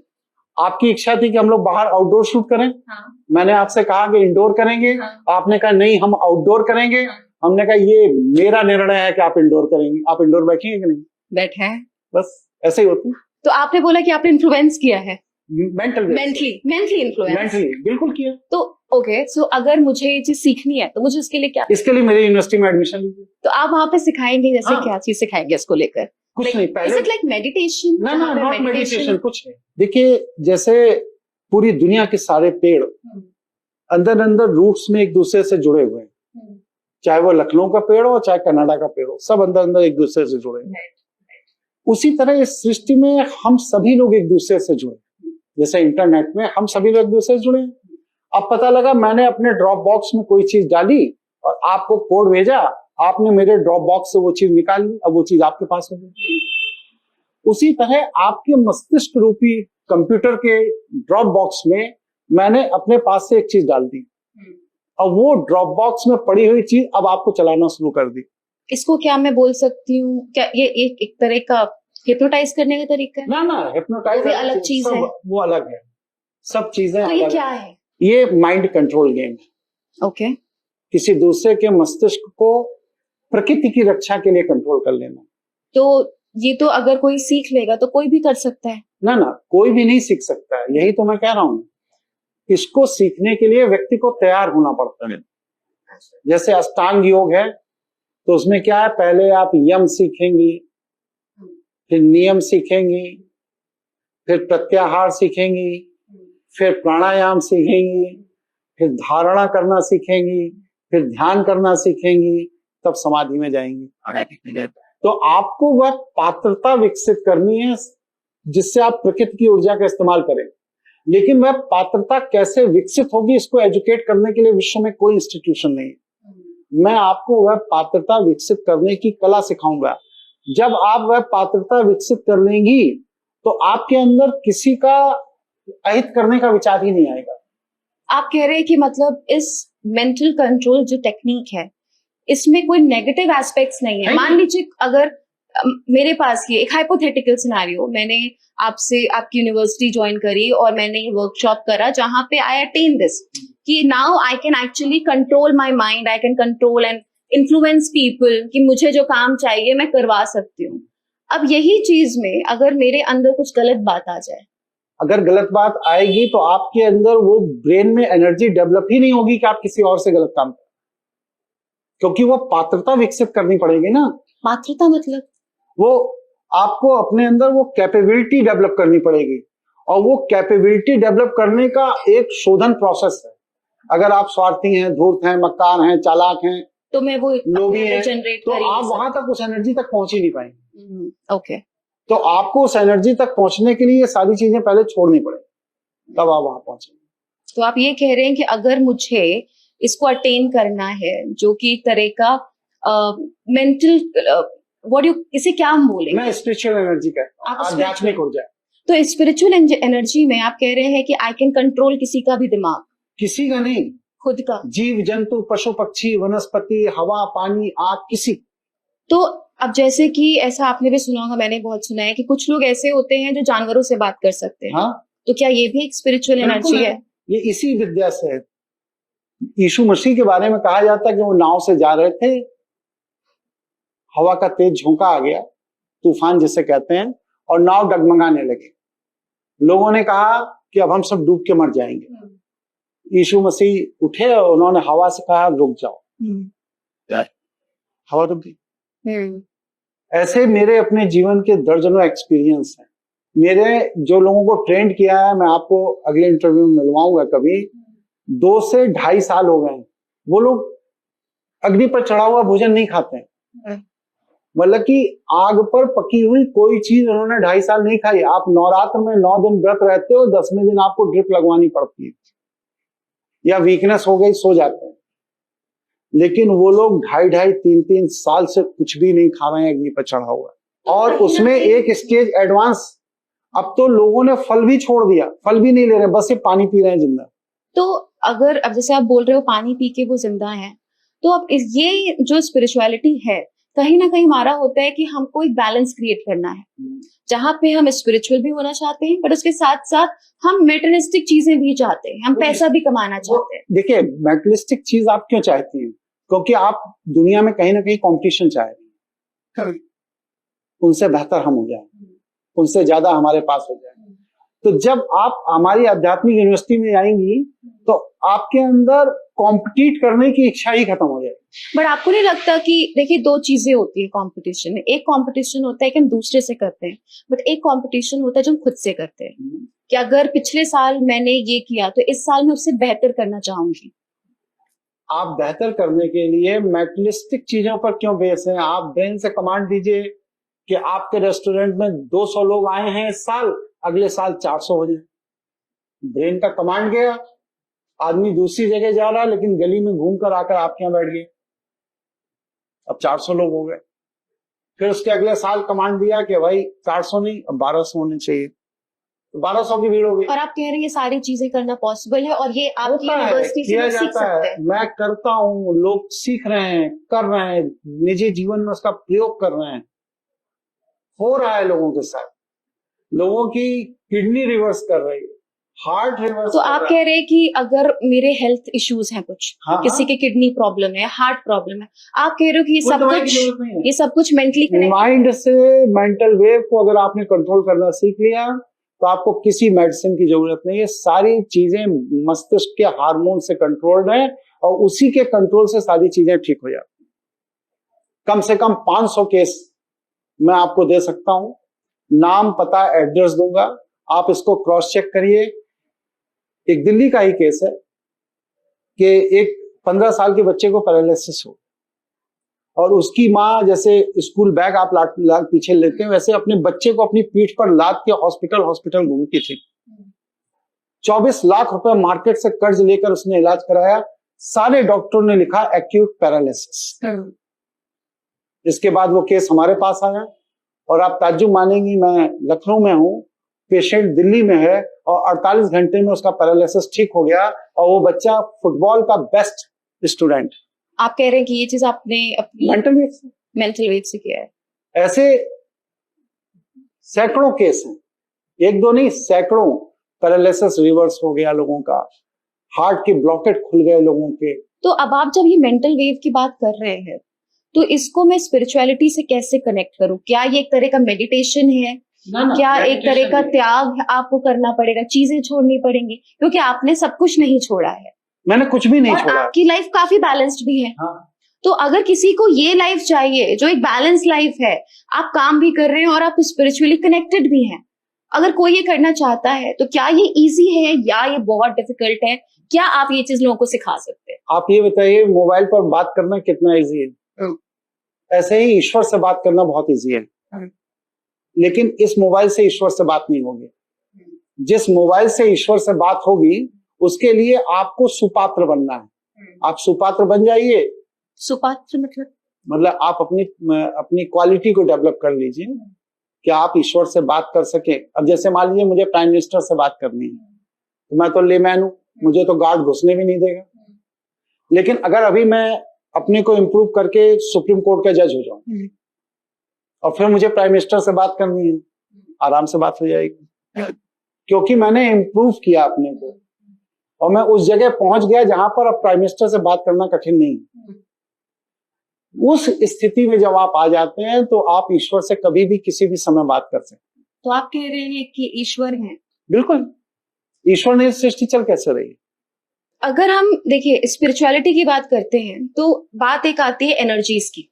आपकी इच्छा थी कि हम लोग बाहर आउटडोर शूट करें। हाँ। मैंने आपसे कहा कि इंडोर करेंगे। हाँ। आपने कहा नहीं, हम आउटडोर करेंगे। हाँ। हमने कहा ये मेरा निर्णय है कि आप इंडोर करेंगे। आप इंडोर बैठेंगे कि नहीं? बैठे हैं। बस ऐसे ही होती तो आपने बोला कि आपने इन्फ्लुएंस किया है, मेंटली इन्फ्लुएंस। मेंटली बिल्कुल किया। तो ओके, सो अगर मुझे ये चीज सीखनी है तो मुझे उसके लिए क्या? इसके लिए मेरी यूनिवर्सिटी में एडमिशन लीजिए। तो आप वहां पे सिखाएंगे, जैसे हाँ। क्या चीज सिखाएंगे इसको लेकर? कुछ नहीं, इज पहले इट लाइक मेडिटेशन? ना नॉट मेडिटेशन, कुछ नहीं। देखिए, जैसे पूरी दुनिया के सारे पेड़ अंदर अंदर रूट्स में एक दूसरे से जुड़े हुए हैं, चाहे वो लखनऊ का पेड़ हो चाहे कनाडा का पेड़ हो, सब अंदर अंदर एक दूसरे से जुड़े हैं। उसी तरह इस सृष्टि में हम सभी लोग एक दूसरे से जुड़े, जैसे इंटरनेट में हम सभी लोग एक दूसरे से जुड़े हैं। अब पता लगा मैंने अपने ड्रॉप बॉक्स में कोई चीज डाली और आपको कोड भेजा, आपने मेरे ड्रॉप बॉक्स से वो चीज निकाल ली, अब वो चीज आपके पास हो गई। उसी तरह आपके मस्तिष्क रूपी कंप्यूटर के ड्रॉप बॉक्स में मैंने अपने पास से एक चीज डाल दी और वो ड्रॉप बॉक्स में पड़ी हुई चीज अब आपको चलाना शुरू कर दी। इसको क्या मैं बोल सकती हूँ, क्या ये एक तरह का हिप्नोटाइज करने का तरीका है? ना हिप्नोटाइज अलग चीज है, वो अलग है, सब चीजें तो ये अलग क्या है। है? ये माइंड कंट्रोल गेम है। ओके। किसी दूसरे के मस्तिष्क को प्रकृति की रक्षा के लिए कंट्रोल कर लेना। तो ये तो अगर कोई सीख लेगा तो कोई भी कर सकता है? ना कोई भी नहीं सीख सकता है, यही तो मैं कह रहा हूं। इसको सीखने के लिए व्यक्ति को तैयार होना पड़ता है। जैसे अष्टांग योग है, तो उसमें क्या है, पहले आप यम सीखेंगी, फिर नियम सीखेंगी, फिर प्रत्याहार सीखेंगी, फिर प्राणायाम सीखेंगी, फिर धारणा करना सीखेंगी, फिर ध्यान करना सीखेंगी, तब समाधि में जाएंगी। तो आपको वह पात्रता विकसित करनी है जिससे आप प्रकृति की ऊर्जा का इस्तेमाल करें। लेकिन वह पात्रता कैसे विकसित होगी, इसको एजुकेट करने के लिए विश्व में कोई इंस्टीट्यूशन नहीं है। मैं आपको वह पात्रता विकसित करने की कला सिखाऊंगा। जब आप वह पात्रता विकसित कर लेंगी तो आपके अंदर किसी का अहित करने का विचार ही नहीं आएगा। आप कह रहे हैं कि मतलब इस मेंटल कंट्रोल जो टेक्निक है, इसमें कोई नेगेटिव एस्पेक्ट्स नहीं है? मान लीजिए अगर मेरे पास ये एक हाइपोथेटिकल सिनेरियो, मैंने आपसे आपकी यूनिवर्सिटी ज्वाइन करी और मैंने ये वर्कशॉप करा जहां पे आई अटेन दिस कि now I can actually control my mind, I can control and influence people कि मुझे जो काम चाहिए मैं करवा सकती हूँ। अब यही चीज में अगर मेरे अंदर कुछ गलत बात आ जाए, अगर गलत बात आएगी तो आपके अंदर वो ब्रेन में एनर्जी डेवलप ही नहीं होगी कि आप किसी और से गलत काम करें, क्योंकि वो पात्रता विकसित करनी पड़ेगी ना। पात्रता मतलब वो आपको अपने अंदर वो कैपेबिलिटी डेवलप करनी पड़ेगी, और वो कैपेबिलिटी डेवलप करने का एक शोधन प्रोसेस है। अगर आप स्वार्थी हैं, धूर्त हैं, मक्कार हैं, चालाक हैं, तो मैं वो लोभी हैं, जनरेट तो आप वहां तक उस एनर्जी तक पहुंच ही नहीं पाएंगे। ओके। तो आपको उस एनर्जी तक पहुंचने के लिए ये सारी चीजें पहले छोड़नी पड़ेगी, तब आप वहां पहुंचेंगे। तो आप ये कह रहे हैं कि अगर मुझे इसको अटेन करना है, जो कि एक तरह का मेंटल इसे क्या हम बोलेंगे? मैं स्पिरिचुअल एनर्जी कहता हूं, आध्यात्मिक ऊर्जा। तो स्पिरिचुअल एनर्जी में आप कह रहे हैं कि आई कैन कंट्रोल किसी का भी दिमाग? किसी का नहीं, खुद का। जीव जंतु, पशु पक्षी, वनस्पति, हवा, पानी, आग, किसी। तो अब जैसे कि ऐसा आपने भी सुना होगा, मैंने बहुत सुना है कि कुछ लोग ऐसे होते हैं जो जानवरों से बात कर सकते हैं। हाँ, तो क्या ये भी एक स्पिरिचुअल एनर्जी है? ये इसी विद्या से है। यीशु मसीह के बारे में कहा जाता है कि वो नाव से जा रहे थे, हवा का तेज झोंका आ गया, तूफान जिसे कहते हैं, और नाव डगमगाने लगे। लोगों ने कहा कि अब हम सब डूब के मर जाएंगे। यीशु मसीह उठे और उन्होंने हवा से कहा रुक जाओ, हवा रुक गई। ऐसे मेरे अपने जीवन के दर्जनों एक्सपीरियंस हैं। मेरे जो लोगों को ट्रेंड किया है, मैं आपको अगले इंटरव्यू में मिलवाऊंगा कभी, 2 से 2.5 साल हो गए, वो लोग अग्नि पर चढ़ा हुआ भोजन नहीं खाते हैं। मतलब कि आग पर पकी हुई कोई चीज उन्होंने 2.5 साल नहीं खाई। आप नवरात्र में 9 दिन व्रत रहते हो, 10वें दिन आपको ड्रिप लगवानी पड़ती है, या वीकनेस हो गई, सो जाते हैं। लेकिन वो लोग 2.5-3 साल से कुछ भी नहीं खा रहे हैं अग्नि पर चढ़ा हुआ, और उसमें एक स्टेज एडवांस। अब तो लोगों ने फल भी छोड़ दिया, फल भी नहीं ले रहे, बस ये पानी पी रहे हैं जिंदा। तो अगर अब जैसे आप बोल रहे हो पानी पी के वो जिंदा है, तो अब ये जो स्पिरिचुअलिटी है कहीं ना कहीं हमारा होता है कि हमको एक बैलेंस क्रिएट करना है, जहाँ पे हम स्पिरिचुअल भी होना चाहते हैं, बट उसके साथ साथ हम मेटेरियलिस्टिक चीजें भी चाहते हैं, हम पैसा भी कमाना चाहते हैं। देखिए, मेटेरियलिस्टिक चीज आप क्यों चाहती हैं? क्योंकि आप दुनिया में कहीं ना कहीं कंपटीशन चाह रही हैं, उनसे बेहतर हम हो जाए, उनसे ज्यादा हमारे पास हो जाए। तो जब आप हमारी आध्यात्मिक यूनिवर्सिटी में आएंगी तो आपके अंदर कॉम्पिटिट करने की इच्छा ही खत्म हो जाएगी। बट आपको नहीं लगता कि देखिए, दो चीजें होती है कंपटीशन में। एक कंपटीशन होता है कि हम दूसरे से करते हैं, बट एक कंपटीशन होता है जो हम खुद से करते हैं, कि अगर पिछले साल मैंने ये किया तो इस साल मैं उससे बेहतर करना चाहूंगी। आप बेहतर करने के लिए मेटेरियलिस्टिक चीजों पर क्यों बेस हैं? आप ब्रेन से कमांड दीजिए कि आपके रेस्टोरेंट में 200 लोग आए हैं इस साल, अगले साल 400 हो जाए। ब्रेन का कमांड गया, आदमी दूसरी जगह जा रहा है लेकिन गली में घूम कर आकर आपके यहाँ बैठ गए, अब 400 लोग हो गए। फिर उसके अगले साल कमांड दिया कि भाई 400 नहीं, अब 1200 होने चाहिए, तो 1200 की भीड़ हो गई। और आप कह रहे हैं ये सारी चीजें करना पॉसिबल है, और ये आपकी यूनिवर्सिटी से किया लोग सीख जाता सकते है। हैं। मैं करता हूँ, लोग सीख रहे हैं, कर रहे हैं, निजी जीवन में उसका प्रयोग कर रहे हैं, हो रहा है लोगों के साथ। लोगों की किडनी रिवर्स कर रही है, हार्ट रिवर्स। तो आप कह रहे हैं कि अगर मेरे हेल्थ इश्यूज हैं कुछ, हाँ, किसी के किडनी प्रॉब्लम है, हार्ट प्रॉब्लम है, आप कह रहे हो कि ये सब कुछ मेंटली कनेक्टेड। माइंड से मेंटल वेव को अगर आपने कंट्रोल करना सीख लिया तो आपको किसी मेडिसिन की जरूरत नहीं है। सारी चीजें मस्तिष्क के हार्मोन से कंट्रोल्ड है और उसी के कंट्रोल से सारी चीजें ठीक हो जाती। कम से कम 500 केस मैं आपको दे सकता हूं, नाम पता एड्रेस दूंगा, आप इसको क्रॉस चेक करिए। एक दिल्ली का ही केस है कि एक 15 साल के बच्चे को पैरालिसिस हो और उसकी माँ, जैसे स्कूल बैग आप लाद पीछे लेते हैं, वैसे अपने बच्चे को अपनी पीठ पर लाद के हॉस्पिटल घूमती थी। 24 लाख रुपए मार्केट से कर्ज लेकर उसने इलाज कराया। सारे डॉक्टरों ने लिखा एक्यूट पैरालिसिस। इसके बाद वो केस हमारे पास आया और आप ताज्जुब मानेंगी, मैं लखनऊ में हूँ, पेशेंट दिल्ली में है और 48 घंटे में उसका पैरालिसिस ठीक हो गया और वो बच्चा फुटबॉल का बेस्ट स्टूडेंट। आप कह रहे हैं कि ये चीज आपने अपनी मेंटल वेव से किया है। ऐसे सैकड़ों केस हैं, एक दो नहीं, सैकड़ों। पैरालिसिस रिवर्स हो गया लोगों का, हार्ट के ब्लॉकेट खुल गए लोगों के। तो अब आप जब ये मेंटल वेव की बात कर रहे हैं, तो इसको मैं स्पिरिचुअलिटी से कैसे कनेक्ट करूं? क्या ये एक तरह का मेडिटेशन है? क्या एक तरह का त्याग आपको करना पड़ेगा, चीजें छोड़नी पड़ेंगी? क्योंकि आपने सब कुछ नहीं छोड़ा है। मैंने कुछ भी नहीं छोड़ा। आपकी लाइफ काफी बैलेंस्ड भी है। हाँ। तो अगर किसी को ये लाइफ चाहिए जो एक बैलेंस लाइफ है, आप काम भी कर रहे हैं और आप स्पिरिचुअली कनेक्टेड भी हैं, अगर कोई ये करना चाहता है तो क्या ये इजी है या ये बहुत डिफिकल्ट है? क्या आप ये चीज लोगों को सिखा सकते हैं? आप ये बताइए, मोबाइल पर बात करना कितना इजी है? ऐसे ही ईश्वर से बात करना बहुत इजी है, लेकिन इस मोबाइल से ईश्वर से बात नहीं होगी। जिस मोबाइल से ईश्वर से बात होगी उसके लिए आपको सुपात्र बनना है। आप सुपात्र बन जाइए। सुपात्र मतलब आप अपनी क्वालिटी को डेवलप कर लीजिए कि आप ईश्वर से बात कर सके। अब जैसे मान लीजिए मुझे प्राइम मिनिस्टर से बात करनी है, तो मैं तो लेमैन हूं, मुझे तो गार्ड घुसने भी नहीं देगा। लेकिन अगर अभी मैं अपने को इम्प्रूव करके सुप्रीम कोर्ट का जज हो जाऊं और फिर मुझे प्राइम मिनिस्टर से बात करनी है, आराम से बात हो जाएगी, क्योंकि मैंने इम्प्रूव किया अपने को और मैं उस जगह पहुंच गया जहां पर अब प्राइम मिनिस्टर से बात करना कठिन नहीं। उस स्थिति में जब आप आ जाते हैं तो आप ईश्वर से कभी भी किसी भी समय बात कर सकते हैं। तो आप कह रहे हैं कि ईश्वर है? बिल्कुल। ईश्वर ने सृष्टि चल कैसे रही? अगर हम देखिए स्पिरिचुअलिटी की बात करते हैं तो बात एक आती है एनर्जीज की,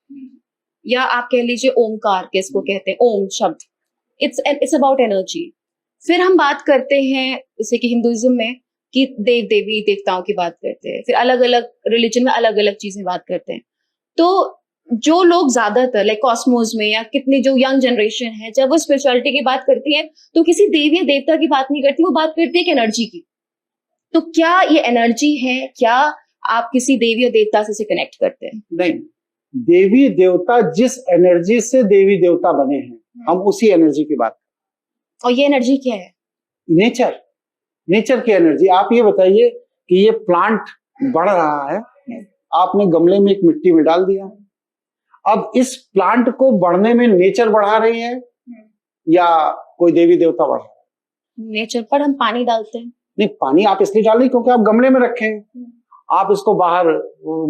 या आप कह लीजिए ओमकार, किसको कहते हैं, ओम शब्द, इट्स अबाउट एनर्जी। फिर हम बात करते हैं जैसे कि हिंदुइज्म में कि देव देवी देवताओं की बात करते हैं, फिर अलग अलग रिलीजन में अलग अलग चीजें बात करते हैं। तो जो लोग ज्यादातर लाइक कॉस्मोस में या कितनी जो यंग जनरेशन है, जब वो स्पिरिचुअलिटी की बात करती है तो किसी देवी या देवता की बात नहीं करती, वो बात करती है एक एनर्जी की। तो क्या ये एनर्जी है? क्या आप किसी देवी और देवता से कनेक्ट करते हैं? नहीं, देवी देवता जिस एनर्जी से देवी देवता बने हैं हम उसी एनर्जी की बात, और ये एनर्जी क्या है? नेचर, नेचर की एनर्जी। आप ये बताइए कि ये प्लांट बढ़ रहा है, आपने गमले में एक मिट्टी में डाल दिया, अब इस प्लांट को बढ़ने में नेचर बढ़ा रही है या कोई देवी देवता बढ़ा रहा है? नेचर पर हम पानी डालते हैं। नहीं, पानी आप इसलिए डाल रही क्योंकि आप गमले में रखे हैं, आप इसको बाहर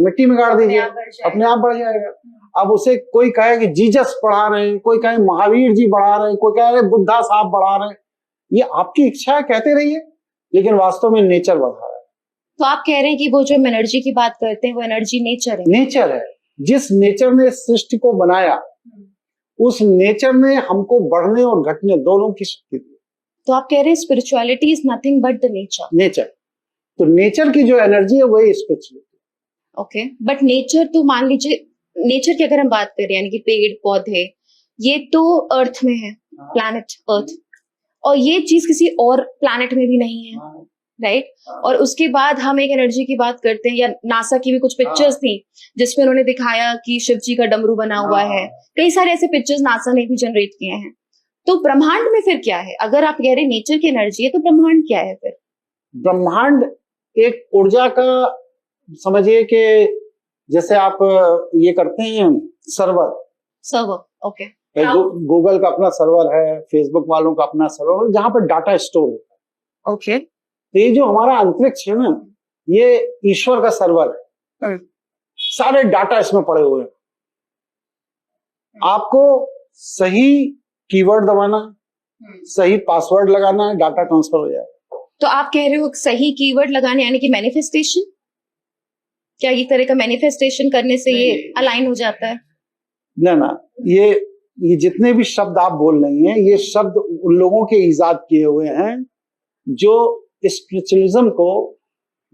मिट्टी में गाड़ दीजिए, अपने आप बढ़ जाएगा। अब उसे कोई कहे कि जीसस बढ़ा रहे हैं, कोई कहे महावीर जी बढ़ा रहे हैं, कोई कह रहे बुद्धा साहब बढ़ा रहे हैं, ये आपकी इच्छा है, कहते रहिए, लेकिन वास्तव में नेचर बढ़ा रहा है। तो आप कह रहे हैं कि वो जो एनर्जी की बात करते हैं वो एनर्जी नेचर है? नेचर है, जिस नेचर ने सृष्टि को बनाया उस नेचर ने हमको बढ़ने और घटने दोनों की शक्ति दी। तो आप कह रहे हैं spirituality is nothing but the nature? Nature, तो नेचर की जो एनर्जी है वही स्पिरिचुअलिटी। ओके, बट नेचर तो मान लीजिए, नेचर की अगर हम बात करें यानी कि पेड़ पौधे, ये तो अर्थ में है, प्लैनेट अर्थ, और ये चीज किसी और प्लैनेट में भी नहीं है, राइट? और उसके बाद हम एक एनर्जी की बात करते हैं, या नासा की भी कुछ पिक्चर्स थी जिसमें उन्होंने दिखाया कि शिव जी का डमरू बना हुआ है, कई सारे ऐसे पिक्चर्स नासा ने भी जनरेट किए हैं। तो ब्रह्मांड में फिर क्या है? अगर आप कह रहे हैं नेचर की एनर्जी है तो ब्रह्मांड क्या है फिर? ब्रह्मांड एक ऊर्जा का, समझिए कि जैसे आप ये करते हैं सर्वर, ओके, गूगल का अपना सर्वर है, फेसबुक वालों का अपना सर्वर, जहां पर डाटा स्टोर होता है। ओके, तो ये जो हमारा अंतरिक्ष है ना, ये ईश्वर का सर्वर है, सारे डाटा इसमें पड़े हुए हैं। आपको सही कीवर्ड दबाना, सही पासवर्ड लगाना है, डाटा ट्रांसफर हो जाएगा। तो आप कह रहे हो सही कीवर्ड लगाने यानी कि मैनिफेस्टेशन? क्या ये तरह का मैनिफेस्टेशन करने से ये अलाइन हो जाता है? ना, ये जितने भी शब्द आप बोल रही हैं, ये शब्द उन लोगों के इजाद किए हुए हैं जो स्पिरिचुअलिज्म को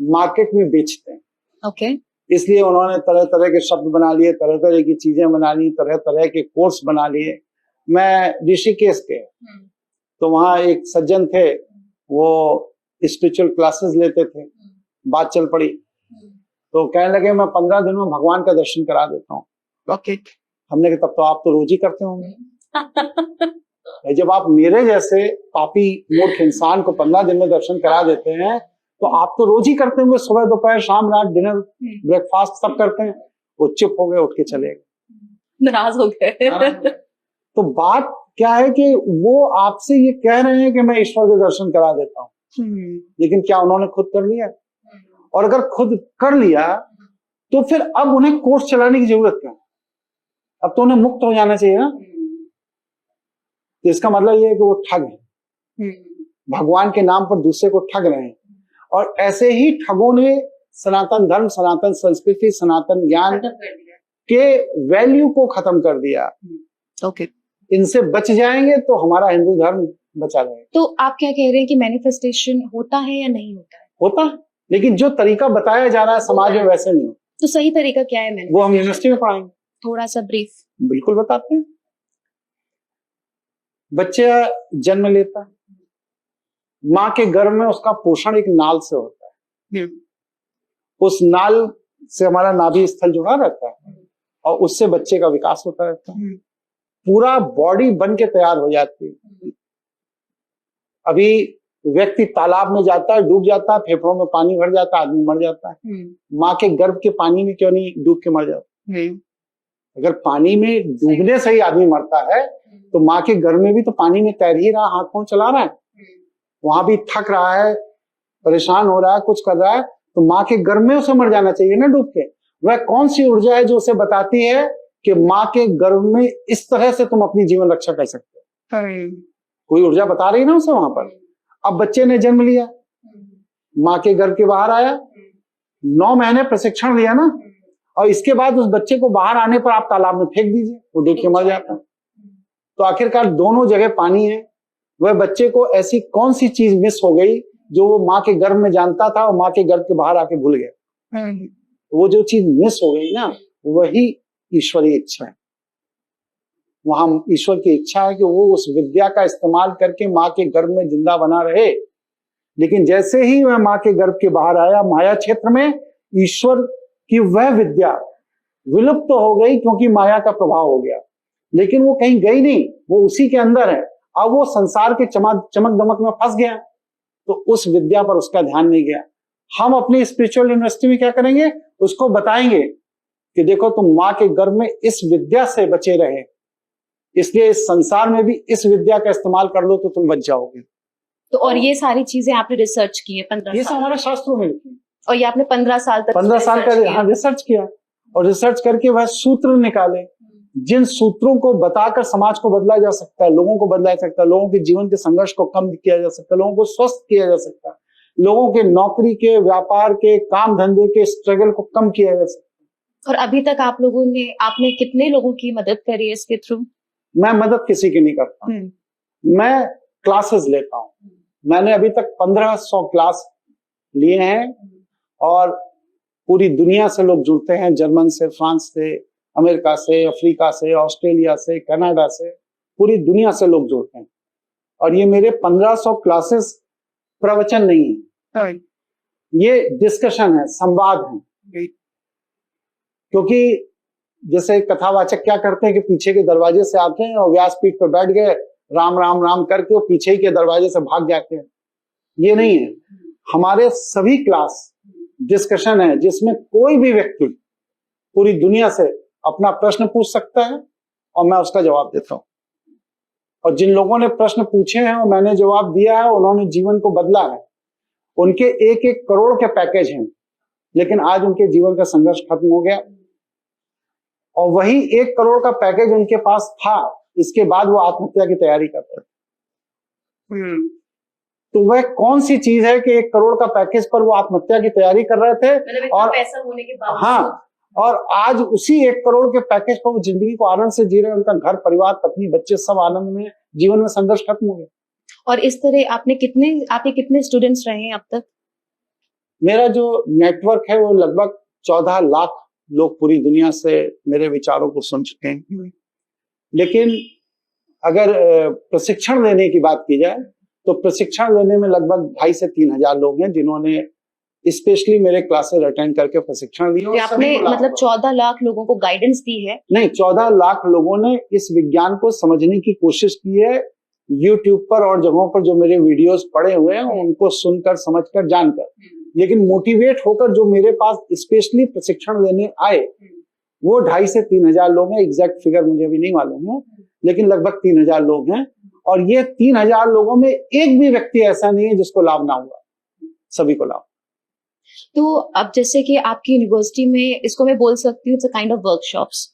मार्केट में बेचते हैं। ओके, इसलिए उन्होंने तरह तरह के शब्द बना लिए, तरह तरह की चीजें बना ली, तरह तरह के कोर्स बना लिए। मैं ऋषिकेश के, तो वहां एक सज्जन थे, वो स्पिरिचुअल क्लासेस लेते थे, बात चल पड़ी, तो कहने लगे मैं 15 दिन में भगवान का दर्शन करा देता हूँ। ओके, हमने कहा तब तो आप तो रोज ही करते होंगे। जब आप मेरे जैसे पापी मूर्ख इंसान को 15 दिन में दर्शन करा देते हैं तो आप तो रोज ही करते होंगे, सुबह दोपहर शाम रात, डिनर ब्रेकफास्ट सब करते हैं। वो चुप हो गए, उठ के चले गए, नाराज हो गए। तो बात क्या है कि वो आपसे ये कह रहे हैं कि मैं ईश्वर के दर्शन करा देता हूँ, लेकिन क्या उन्होंने खुद कर लिया? और अगर खुद कर लिया तो फिर अब उन्हें कोर्स चलाने की जरूरत क्या? अब तो उन्हें मुक्त हो जाना चाहिए ना। तो इसका मतलब ये है कि वो ठग है, भगवान के नाम पर दूसरे को ठग रहे हैं। और ऐसे ही ठगों ने सनातन धर्म, सनातन संस्कृति, सनातन ज्ञान के वैल्यू को खत्म कर दिया। ओके, इनसे बच जाएंगे तो हमारा हिंदू धर्म बचा रहेगा। तो आप क्या कह रहे हैं कि मैनिफेस्टेशन होता है या नहीं होता है? होता है, लेकिन जो तरीका बताया जा रहा है समाज में वैसे नहीं होता। तो सही तरीका क्या है? वो हम यूनिवर्सिटी में पढ़ाएंगे, थोड़ा सा ब्रीफ। बिल्कुल बताते हैं। बच्चा जन्म लेता है, माँ के गर्भ में उसका पोषण एक नाल से होता है, उस नाल से हमारा नाभि स्थल जुड़ा रहता है और उससे बच्चे का विकास होता रहता है, पूरा बॉडी बन के तैयार हो जाती है। अभी व्यक्ति तालाब में जाता है, डूब जाता है, फेफड़ों में पानी भर जाता है, आदमी मर जाता है। माँ के गर्भ के पानी में क्यों नहीं डूब के मर जाता? अगर पानी में डूबने से ही आदमी मरता है तो माँ के गर्भ में भी तो पानी में तैर ही रहा, हाथ पांव चला रहा है, वहां भी थक रहा है, परेशान हो रहा है, कुछ कर रहा है, तो माँ के गर्भ में उसे मर जाना चाहिए ना डूब के। वह कौन सी ऊर्जा है जो उसे बताती है कि माँ के गर्भ में इस तरह से तुम अपनी जीवन रक्षा कर सकते हो? कोई ऊर्जा बता रही ना उसे वहां पर। अब बच्चे ने जन्म लिया, माँ के गर्भ के बाहर आया, 9 महीने प्रशिक्षण लिया ना, और इसके बाद उस बच्चे को बाहर आने पर आप तालाब में फेंक दीजिए, वो डूब के मर जाता है। तो आखिरकार दोनों जगह पानी है। वह बच्चे को ऐसी कौन सी चीज मिस हो गई जो वो माँ के गर्भ में जानता था और माँ के गर्भ के बाहर आके भूल गया? वो जो चीज मिस हो गई ना, वही ईश्वरीय इच्छा है। वहां ईश्वर की इच्छा है कि वो उस विद्या का इस्तेमाल करके माँ के गर्भ में जिंदा बना रहे। लेकिन जैसे ही वह माँ के गर्भ के बाहर आया माया क्षेत्र में, ईश्वर की वह विद्या विलुप्त तो हो गई क्योंकि माया का प्रभाव हो गया, लेकिन वो कहीं गई नहीं, वो उसी के अंदर है। अब वो संसार के चमक दमक में फंस गया, तो उस विद्या पर उसका ध्यान नहीं गया। हम अपनी स्पिरिचुअल यूनिवर्सिटी में क्या करेंगे, उसको बताएंगे कि देखो तुम माँ के गर्भ में इस विद्या से बचे रहे, इसलिए इस संसार में भी इस विद्या का इस्तेमाल कर लो तो तुम बच जाओगे। तो और ये सारी चीजें आपने रिसर्च की है 15 ये सब साल हमारे शास्त्रों में लिखी है। और ये आपने 15 साल तक 15 साल का research किया। रिसर्च किया, और रिसर्च करके वह सूत्र निकाले जिन सूत्रों को बताकर समाज को बदला जा सकता है, लोगों को बदला जा सकता है, लोगों के जीवन के संघर्ष को कम किया जा सकता है, लोगों को स्वस्थ किया जा सकता है, लोगों के नौकरी के, व्यापार के, काम धंधे के स्ट्रगल को कम किया जा सकता है। और अभी तक आपने कितने लोगों की मदद करी है इसके थ्रू? मैं मदद किसी की नहीं करता, मैं क्लासेस लेता हूँ। मैंने अभी तक 1500 क्लास लिए हैं, और पूरी दुनिया से लोग जुड़ते हैं, जर्मन से, फ्रांस से, अमेरिका से, अफ्रीका से, ऑस्ट्रेलिया से, कनाडा से, पूरी दुनिया से लोग जुड़ते हैं। और ये मेरे 1500 क्लासेस प्रवचन नहीं है, ये डिस्कशन है, संवाद है। क्योंकि जैसे कथावाचक क्या करते हैं कि पीछे के दरवाजे से आते हैं और व्यासपीठ पर बैठ गए, राम राम राम करके वो पीछे के दरवाजे से भाग जाते हैं। ये नहीं है, हमारे सभी क्लास डिस्कशन है जिसमें कोई भी व्यक्ति पूरी दुनिया से अपना प्रश्न पूछ सकता है और मैं उसका जवाब देता हूं। और जिन लोगों ने प्रश्न पूछे हैं और मैंने जवाब दिया है, उन्होंने जीवन को बदला है। उनके 1-1 करोड़ के पैकेज हैं, लेकिन आज उनके जीवन का संघर्ष खत्म हो गया, और वही 1 करोड़ का पैकेज उनके पास था, इसके बाद वो आत्महत्या की तैयारी कर रहे थे। तो वह कौन सी चीज है कि 1 करोड़ का पैकेज पर वो आत्महत्या की तैयारी कर रहे थे, और पैसा होने के बाद हाँ, और आज उसी 1 करोड़ के पैकेज पर वो जिंदगी को आनंद से जी रहे हैं। उनका घर परिवार, पत्नी, बच्चे सब आनंद में, जीवन में संघर्ष खत्म हो गया। और इस तरह आपके कितने स्टूडेंट्स रहे हैं अब तक? मेरा जो नेटवर्क है वो लगभग 14 लाख लोग पूरी दुनिया से मेरे विचारों को सुन चुके हैं। लेकिन अगर प्रशिक्षण लेने की बात की जाए तो प्रशिक्षण लेने में लगभग 2,500 से 3,000 लोग हैं जिन्होंने स्पेशली मेरे क्लासेस अटेंड करके प्रशिक्षण लिया। आपने मतलब 14 लाख लोगों को गाइडेंस दी है? नहीं, 14 लाख लोगों ने इस विज्ञान को समझने की कोशिश की है। यूट्यूब पर और जगहों पर जो मेरे वीडियोस पड़े हुए हैं उनको सुनकर, समझकर, जानकर, लेकिन मोटिवेट होकर जो मेरे पास स्पेशली प्रशिक्षण लेने आए वो 2,500 से 3,000 लोग हैं। एग्जैक्ट फिगर मुझे अभी नहीं मालूम है, लेकिन लगभग 3,000 लोग हैं। और ये 3,000 लोगों में एक भी व्यक्ति ऐसा नहीं है जिसको लाभ ना हुआ, सभी को लाभ। तो अब जैसे कि आपकी यूनिवर्सिटी में, इसको मैं बोल सकती हूँ, it's a kind of workshops,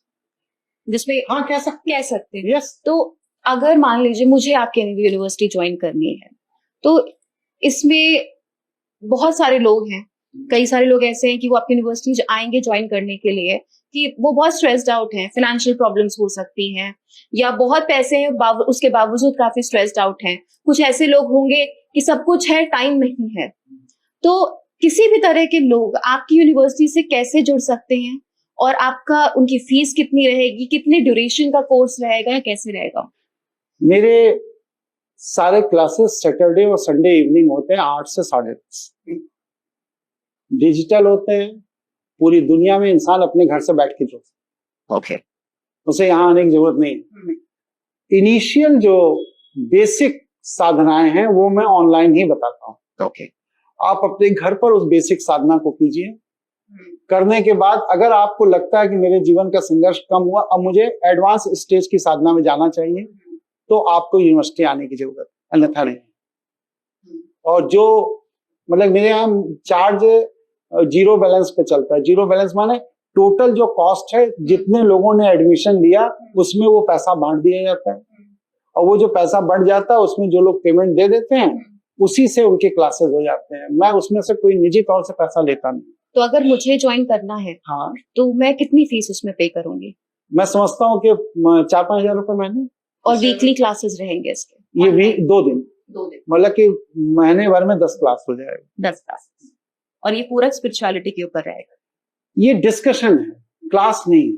जिसमें हाँ कह सकते हैं। यस। तो अगर मान लीजिए मुझे आपकी यूनिवर्सिटी ज्वाइन करनी है, तो इसमें बहुत सारे लोग हैं, कई सारे लोग ऐसे हैं कि वो आपकी यूनिवर्सिटी आएंगे ज्वाइन करने के लिए कि वो बहुत स्ट्रेस्ड आउट हैं, फाइनेंशियल प्रॉब्लम्स हो सकती हैं, या बहुत पैसे हैं उसके बावजूद काफी स्ट्रेस्ड आउट हैं। कुछ ऐसे लोग होंगे कि सब कुछ है, टाइम नहीं है। तो किसी भी तरह के लोग आपकी यूनिवर्सिटी से कैसे जुड़ सकते हैं, और आपका उनकी फीस कितनी रहेगी, कितने ड्यूरेशन का कोर्स रहेगा, या कैसे रहेगा? मेरे सारे क्लासेस सैटरडे और संडे इवनिंग होते हैं 8 से 10:30। डिजिटल होते हैं, पूरी दुनिया में इंसान अपने घर से बैठ के जुड़ सकता है। ओके। उसे यहाँ आने की जरूरत नहीं है। इनिशियल जो बेसिक साधनाएं हैं वो मैं ऑनलाइन ही बताता हूँ। ओके। आप अपने घर पर उस बेसिक साधना को कीजिए। करने के बाद अगर आपको लगता है कि मेरे जीवन का संघर्ष कम हुआ, अब मुझे एडवांस स्टेज की साधना में जाना चाहिए, तो आपको यूनिवर्सिटी आने की जरूरत है, अन्यथा नहीं। और जो मतलब मेरे यहाँ चार्ज 0 बैलेंस पे चलता है। 0 बैलेंस माने टोटल जो कॉस्ट है, जितने लोगों ने एडमिशन लिया उसमें वो पैसा बांट दिया जाता है, और वो जो पैसा बढ़ जाता है उसमें जो लोग पेमेंट दे देते हैं उसी से उनके क्लासेस हो जाते हैं। मैं उसमें से कोई निजी तौर से पैसा लेता नहीं। तो अगर मुझे ज्वाइन करना है, हाँ, तो मैं कितनी फीस उसमें पे करूंगी? मैं समझता हूँ कि 4-5 हजार रुपए महीने। और वीकली क्लासेस रहेंगे इसके? ये भी 2 दिन, मतलब कि महीने भर में 10 क्लास हो जाएगा। 10 क्लासेस, और ये पूरा स्पिरिचुअलिटी के ऊपर रहेगा? ये डिस्कशन है, क्लास नहीं।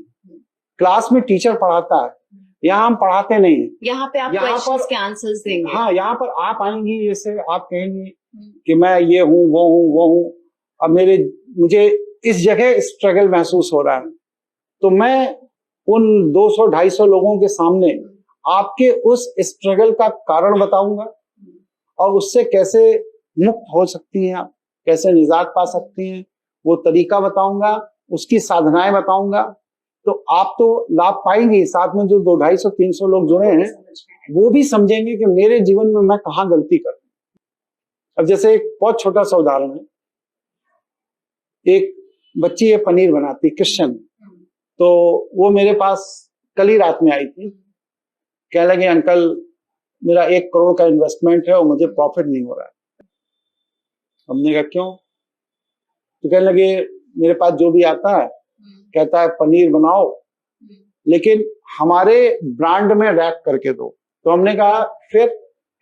क्लास में टीचर पढ़ाता है, यहाँ हम पढ़ाते नहीं है। यहाँ पे आप क्वेश्चंस के आंसर्स देंगे। हाँ, यहाँ पर आप आएंगी, जैसे आप कहेंगे कि मैं ये हूँ, वो हूँ, वो हूँ। अब मुझे इस जगह स्ट्रगल महसूस हो रहा है, तो मैं उन 200-250 लोगों के सामने आपके उस स्ट्रगल का कारण बताऊंगा और उससे कैसे मुक्त हो सकती हैं आप, कैसे निजात पा सकती हैं, वो तरीका बताऊंगा, उसकी साधनाएं बताऊंगा। तो आप तो लाभ पाएंगे, साथ में जो 200-250-300 लोग जुड़े हैं वो भी समझेंगे कि मेरे जीवन में मैं कहाँ गलती कर रहा हूं। अब जैसे एक बहुत छोटा सा उदाहरण है, एक बच्ची है पनीर बनाती, क्रिश्चियन, तो वो मेरे पास कल ही रात में आई थी, कह लगे अंकल मेरा 1 करोड़ का इन्वेस्टमेंट है और मुझे प्रॉफिट नहीं हो रहा है। हमने कहा क्यों? तो कहने लगे मेरे पास जो भी आता है कहता है पनीर बनाओ लेकिन हमारे ब्रांड में रैप करके दो। तो हमने कहा फिर?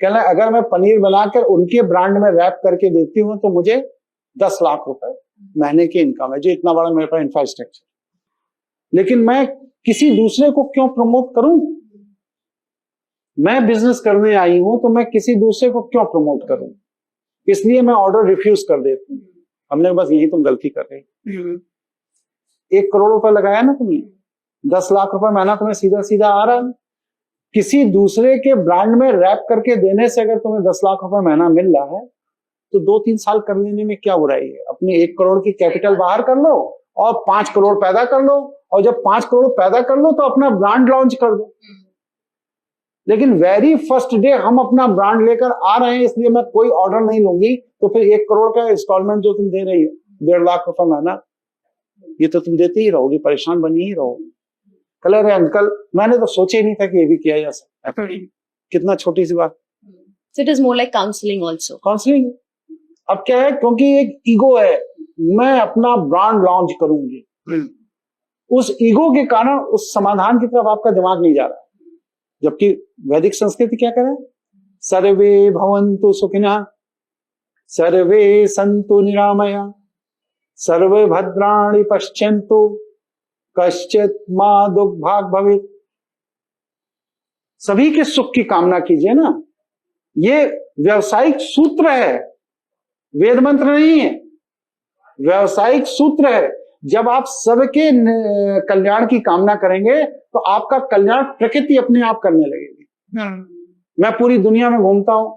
कहना अगर मैं पनीर बनाकर उनके ब्रांड में रैप करके देती हूँ तो मुझे 10 लाख रुपए महीने की इनकम है, जो इतना बड़ा मेरे पास इंफ्रास्ट्रक्चर, लेकिन मैं किसी दूसरे को क्यों प्रमोट करूं? मैं बिजनेस करने आई हूं तो मैं किसी दूसरे को क्यों प्रमोट करूं? इसलिए मैं ऑर्डर रिफ्यूज कर देती हूँ। हमने बस यही तुम गलती कर रही। 1 करोड़ रुपए लगाया ना तुमने, 10 लाख रुपए महीना तुम्हें सीधा सीधा आ रहा है। किसी दूसरे के ब्रांड में रैप करके देने से अगर तुम्हें 10 लाख रुपए महीना मिल रहा है तो 2-3 साल कर लेने में क्या बुराई है? अपनी 1 करोड़ की कैपिटल बाहर कर लो और 5 करोड़ पैदा कर लो, और जब 5 करोड़ पैदा कर लो तो अपना ब्रांड लॉन्च कर दो। लेकिन वेरी फर्स्ट डे हम अपना ब्रांड लेकर आ रहे हैं इसलिए मैं कोई ऑर्डर नहीं लूंगी, तो फिर 1 करोड़ का इंस्टॉलमेंट जो तुम दे रही हो 1.5 लाख रुपए महीना, ये तो तुम देते ही रहोगे, परेशान बनी ही रहोगे। कल अरे अंकल मैंने तो सोचा ही नहीं था कि ये भी किया जा सकता है। कितना छोटी सी बात। So it is more like counseling also. Counselling. अब क्या है, क्योंकि एक ईगो है, मैं अपना ब्रांड लॉन्च करूंगी, उस ईगो के कारण उस समाधान की तरफ आपका दिमाग नहीं जा रहा। जबकि वैदिक संस्कृति क्या करे, सर्वे भवन्तु सुखिनः सर्वे सन्तु निरामया सर्वे भद्राणि पश्यन्तु कश्चित् मा दुर्भाग् भवेत्। सभी के सुख की कामना कीजिए ना, ये व्यावसायिक सूत्र है, वेद मंत्र नहीं है, व्यावसायिक सूत्र है। जब आप सबके कल्याण की कामना करेंगे तो आपका कल्याण प्रकृति अपने आप करने लगेगी। मैं पूरी दुनिया में घूमता हूं,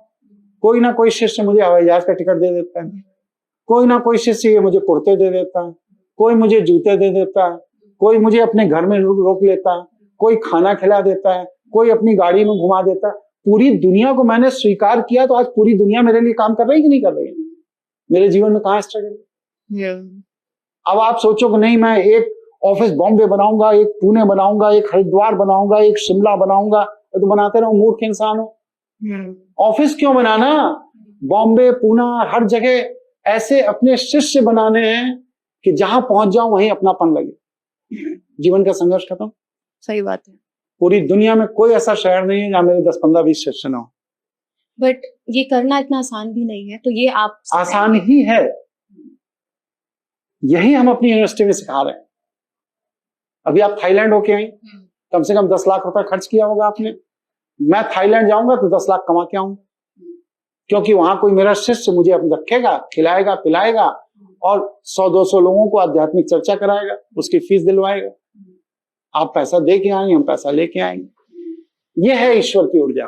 कोई ना कोई शिष्य मुझे हवाई जहाज का टिकट दे देता है, कोई ना कोई शिष्य मुझे कुर्ते दे देता है, कोई मुझे जूते दे देता है, कोई मुझे अपने घर में रोक लेता है, कोई खाना खिला देता है, कोई अपनी गाड़ी में घुमा देता है। पूरी दुनिया को मैंने स्वीकार किया, तो आज पूरी दुनिया मेरे लिए काम कर रही है कि नहीं कर रही है? मेरे जीवन में कहाँ स्ट्रगल? अब आप सोचो कि नहीं मैं एक ऑफिस बॉम्बे बनाऊंगा, एक पुणे बनाऊंगा, एक हरिद्वार बनाऊंगा, एक शिमला बनाऊंगा, तो बनाते रहो, मूर्ख इंसान हो। ऑफिस क्यों बनाना? बॉम्बे पुणे हर जगह ऐसे अपने शिष्य बनाने हैं कि जहां पहुंच जाऊं वहीं अपनापन लगे। जीवन का संघर्ष खत्म। सही बात है। पूरी दुनिया में कोई ऐसा शहर नहीं है जहां मेरे 10-15-20 शिष्य ना हो। बट ये करना इतना आसान भी नहीं है, तो ये आप आसान ही है, यही हम अपनी यूनिवर्सिटी में सिखा रहे हैं। अभी आप थाईलैंड होके आई, कम से कम 10 लाख रुपए खर्च किया होगा आपने। मैं थाईलैंड जाऊंगा तो 10 लाख कमा के आऊंगा, क्योंकि वहां कोई मेरा शिष्य मुझे रखेगा, खिलाएगा पिलाएगा और 100-200 लोगों को आध्यात्मिक चर्चा कराएगा, उसकी फीस दिलवाएगा। आप पैसा दे के आएंगे, हम पैसा लेके आएंगे। यह है ईश्वर की ऊर्जा।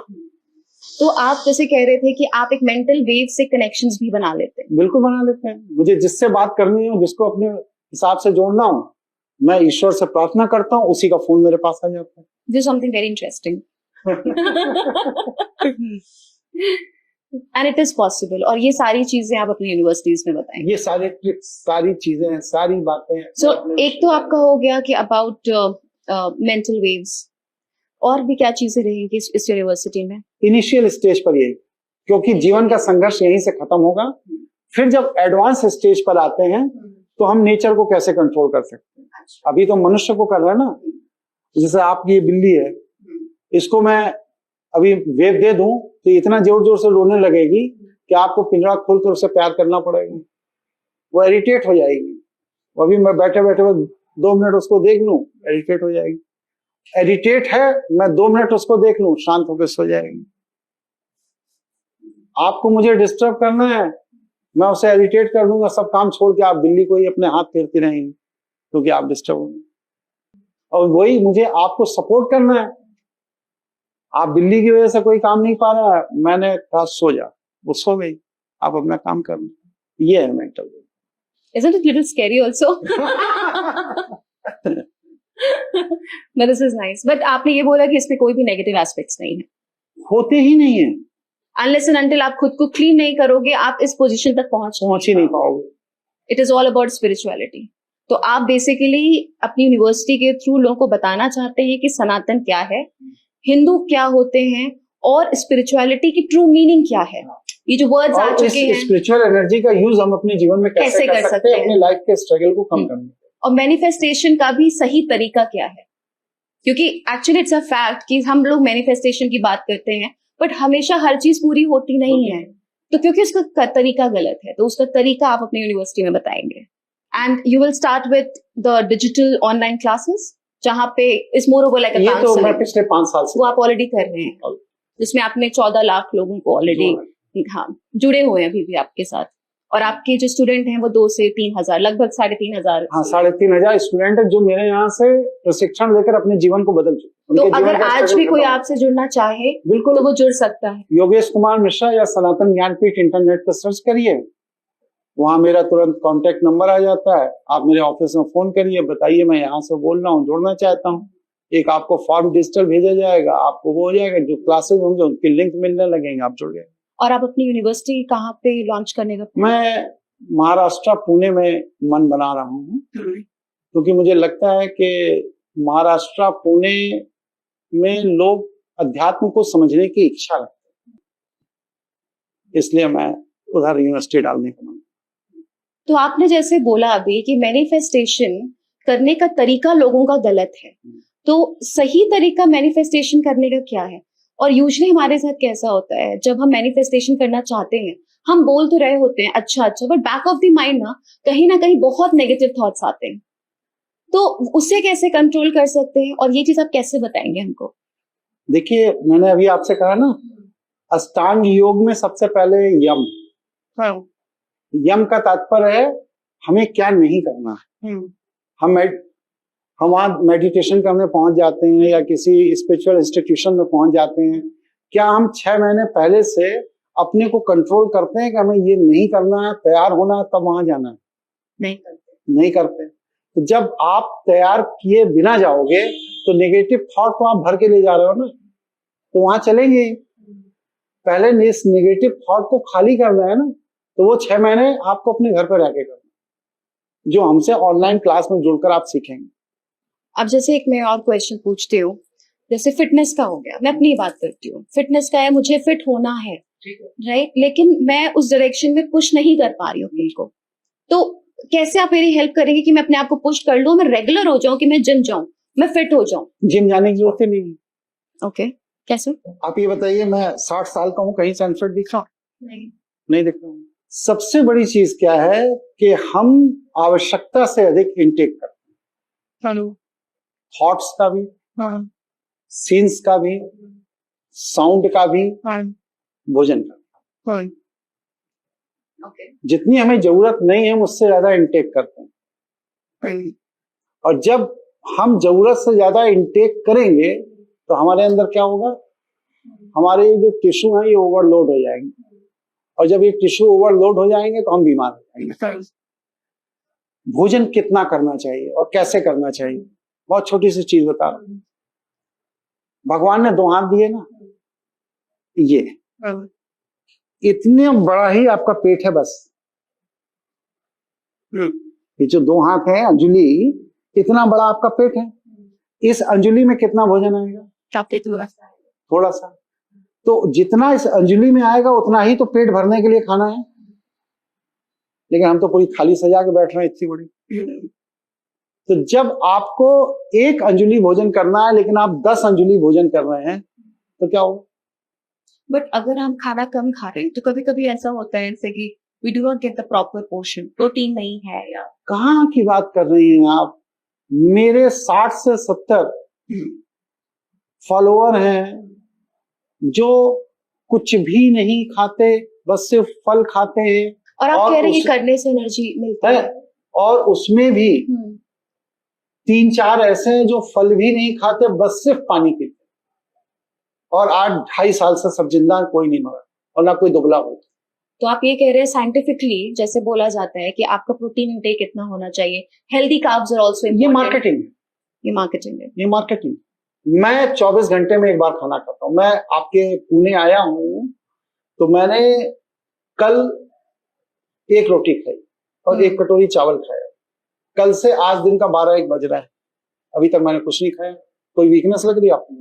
तो आप जैसे कह रहे थे कि आप एक मेंटल वेव से कनेक्शंस भी बना लेते हैं। बिल्कुल बना लेते हैं। मुझे जिससे बात करनी हो, जिसको अपने हिसाब से जोड़ना हो, मैं ईश्वर से प्रार्थना करता हूँ, उसी का फोन मेरे पास आ जाता है। This something very interesting and it is possible. और ये सारी चीजें आप अपनी यूनिवर्सिटीज में बताएंगे? ये सारे ट्रिक्स, सारी चीजें, सारी बातें। सो एक तो आपका हो गया कि अबाउट मेंटल वेव्स, और भी क्या चीजें रहेंगी इस यूनिवर्सिटी में? इनिशियल स्टेज पर यही, क्योंकि जीवन का संघर्ष यहीं से खत्म होगा। फिर जब एडवांस स्टेज पर आते हैं तो हम नेचर को कैसे कंट्रोल कर सकते हैं। अभी तो मनुष्य को कर रहे हैं ना। जैसे आपकी ये बिल्ली है, इसको मैं अभी वेव दे दूं तो इतना जोर जोर से रोने लगेगी कि आपको पिंजरा खोलकर उसे प्यार करना पड़ेगा, वो इरिटेट हो जाएगी। अभी मैं बैठे बैठे 2 मिनट उसको देख लूं, इरिटेट हो जाएगी। इरिटेट है, मैं 2 मिनट उसको देख लूं, शांत होकर सो जाएगी। आपको मुझे डिस्टर्ब करना है, मैं उसे इरिटेट कर दूंगा, सब काम छोड़ के आप बिल्ली को ही अपने हाथ फेरती रहेंगे क्योंकि आप डिस्टर्ब होंगे। और वही मुझे आपको सपोर्ट करना है। आप बिल्ली की वजह से कोई काम नहीं पा रहा है, मैंने कहा सो जा, वो सो गई, आप अपना काम कर लो। ये है mental. Isn't it a little scary also? But this is nice. But आपने ये बोला कि इसमें कोई भी नेगेटिव एस्पेक्ट्स नहीं है। होते ही नहीं है। Unless and until आप खुद को क्लीन नहीं करोगे, आप इस पोजीशन तक पहुंच ही नहीं पाओगे। It is all about spirituality. तो आप बेसिकली अपनी यूनिवर्सिटी के थ्रू लोगों को बताना चाहते हैं कि सनातन क्या है, हिंदू क्या होते हैं और स्पिरिचुअलिटी की ट्रू मीनिंग क्या है। ये जो वर्ड्स आ चुके हैं, स्पिरिचुअल एनर्जी का यूज हम अपने जीवन में कैसे कर सकते हैं अपनी लाइफ के स्ट्रगल को कम करने। और मैनिफेस्टेशन का भी सही तरीका क्या है, क्योंकि एक्चुअली इट्स अ फैक्ट कि हम लोग मैनिफेस्टेशन की बात करते हैं बट हमेशा हर चीज पूरी होती नहीं है, तो क्योंकि उसका तरीका गलत है, तो उसका तरीका आप अपनी यूनिवर्सिटी में बताएंगे। And you will start with the digital online classes, जहाँ पे इस मोर ओवर लाइक ये तो मैं पिछले 5 साल से वो आप ऑलरेडी कर रहे हैं, जिसमें आपने 14 लाख लोगों को ऑलरेडी जुड़े हुए हैं अभी भी आपके साथ। और आपके जो स्टूडेंट हैं वो 2 से 3 हजार, लगभग 3,500। हाँ, 3,500 स्टूडेंट है जो मेरे यहाँ से प्रशिक्षण लेकर अपने जीवन को बदल चुके। तो अगर आज भी कोई आपसे जुड़ना चाहे बिल्कुल तो वो जुड़ सकता है। योगेश कुमार मिश्रा या सनातन ज्ञानपीठ इंटरनेट पर सर्च करिए, वहां मेरा तुरंत कांटेक्ट नंबर आ जाता है। आप मेरे ऑफिस में फोन करिए, बताइए मैं यहाँ से बोल रहा हूँ, जुड़ना चाहता हूँ। एक आपको फॉर्म डिजिटल भेजा जाएगा, आपको वो हो जाएगा, जो क्लासेस होंगे उनकी लिंक मिलने लगेंगे, आप जुड़ गए। और आप अपनी यूनिवर्सिटी कहाँ पे लॉन्च करने का? मैं महाराष्ट्र पुणे में मन बना रहा हूँ, क्योंकि मुझे लगता है कि महाराष्ट्र पुणे में लोग अध्यात्म को समझने की इच्छा रखते हैं, इसलिए मैं उधर यूनिवर्सिटी डालने का मन। तो आपने जैसे बोला अभी कि मैनिफेस्टेशन करने का तरीका लोगों का गलत है, तो सही तरीका मैनिफेस्टेशन करने का क्या है? और यूजुअली हमारे साथ कैसा होता है, जब हम मैनिफेस्टेशन करना चाहते हैं, हम बोल तो रहे होते हैं अच्छा अच्छा, but back of the mind ना कहीं बहुत नेगेटिव थॉट्स आते हैं, तो उसे कैसे कंट्रोल कर सकते हैं और ये चीज आप कैसे बताएंगे हमको? देखिए, मैंने अभी आपसे कहा ना, अष्टांग योग में सबसे पहले यम। यम का तात्पर्य है हमें क्या नहीं करना है। हम वहां मेडिटेशन करने पहुंच जाते हैं या किसी स्पिरिचुअल इंस्टीट्यूशन में पहुंच जाते हैं, क्या हम 6 महीने पहले से अपने को कंट्रोल करते हैं कि हमें ये नहीं करना है, तैयार होना है, तब वहां जाना है? नहीं करते। तो जब आप तैयार किए बिना जाओगे तो नेगेटिव थॉट तो आप भर के ले जा रहे हो ना, तो वहां चलेंगे। पहले इस नेगेटिव थॉट को खाली करना है ना, तो वो 6 महीने आपको अपने घर पर रहकर करना, जो हमसे ऑनलाइन क्लास में जुड़कर आप सीखेंगे। अब जैसे एक मैं और क्वेश्चन पूछती हूँ, जैसे फिटनेस का हो गया, मैं अपनी बात करती हूँ, फिटनेस का है, मुझे फिट होना है, राइट, लेकिन मैं उस डायरेक्शन में पुश नहीं कर पा रही हूँ खुद को, तो कैसे आप मेरी हेल्प करेंगे कि मैं अपने आप को पुश कर लूँ, मैं रेगुलर हो जाऊं, कि मैं जिम जाऊं, मैं फिट हो जाऊं? जिम जाने की जरूरत नहीं है। ओके, कैसे? आप ये बताइए, मैं 60 साल का हूँ, कहीं से अनफिट दिख रहा हूँ? नहीं दिख रहा हूँ। सबसे बड़ी चीज क्या है कि हम आवश्यकता से अधिक इंटेक करते हैं, थॉट्स का भी, सीन्स का भी, साउंड का भी, भोजन का भी। जितनी हमें जरूरत नहीं है उससे ज्यादा इंटेक करते हैं, और जब हम जरूरत से ज्यादा इंटेक करेंगे तो हमारे अंदर क्या होगा, हमारे जो टिश्यू है ये ओवरलोड हो जाएंगे, और जब ये टिश्यू ओवरलोड हो जाएंगे तो हम बीमार हो जाएंगे। भोजन कितना करना चाहिए और कैसे करना चाहिए, बहुत छोटी सी चीज बता रहा हूं। भगवान ने 2 हाथ दिए ना, ये इतने बड़ा ही आपका पेट है, बस ये जो 2 हाथ है, अंजुली, इतना बड़ा आपका पेट है। इस अंजुली में कितना भोजन आएगा? थोड़ा सा। तो जितना इस अंजुली में आएगा उतना ही तो पेट भरने के लिए खाना है, लेकिन हम तो पूरी थाली सजा के बैठ रहे हैं इतनी बड़ी। तो जब आपको 1 अंजुली भोजन करना है लेकिन आप 10 अंजुली भोजन कर रहे हैं तो क्या होगा? बट अगर हम खाना कम खा रहे हैं तो कभी कभी ऐसा होता है जैसे कि we do not get the proper portion, protein नहीं है, या कहाँ की बात कर रही हैं आप? मेरे 60 से 70 फॉलोअर हैं जो कुछ भी नहीं खाते, बस सिर्फ फल खाते हैं और आप और कह रहे हैं ये उस- करने से एनर्जी मिलती है, है। और उसमें भी हम्म, 3-4 ऐसे हैं जो फल भी नहीं खाते, बस सिर्फ पानी पीते, और 8-2.5 साल से सब जिंदा हैं, कोई नहीं मरा और ना कोई दुबला हो। तो आप ये कह रहे हैं साइंटिफिकली जैसे बोला जाता है कि आपका प्रोटीन इंटेक कितना होना चाहिए, हेल्दी कार्ब्स आर आल्सो ये इम्पोर्टेंट। मार्केटिंग है, ये मार्केटिंग है। ये मार्केटिंग। मैं 24 घंटे में एक बार खाना खाता हूँ। मैं आपके पुणे आया हूँ तो मैंने कल 1 रोटी खाई और 1 कटोरी चावल खाया। कल से आज दिन का 12-1 बज रहा है, अभी तक मैंने कुछ नहीं खाया। कोई वीकनेस लग रही है आपको?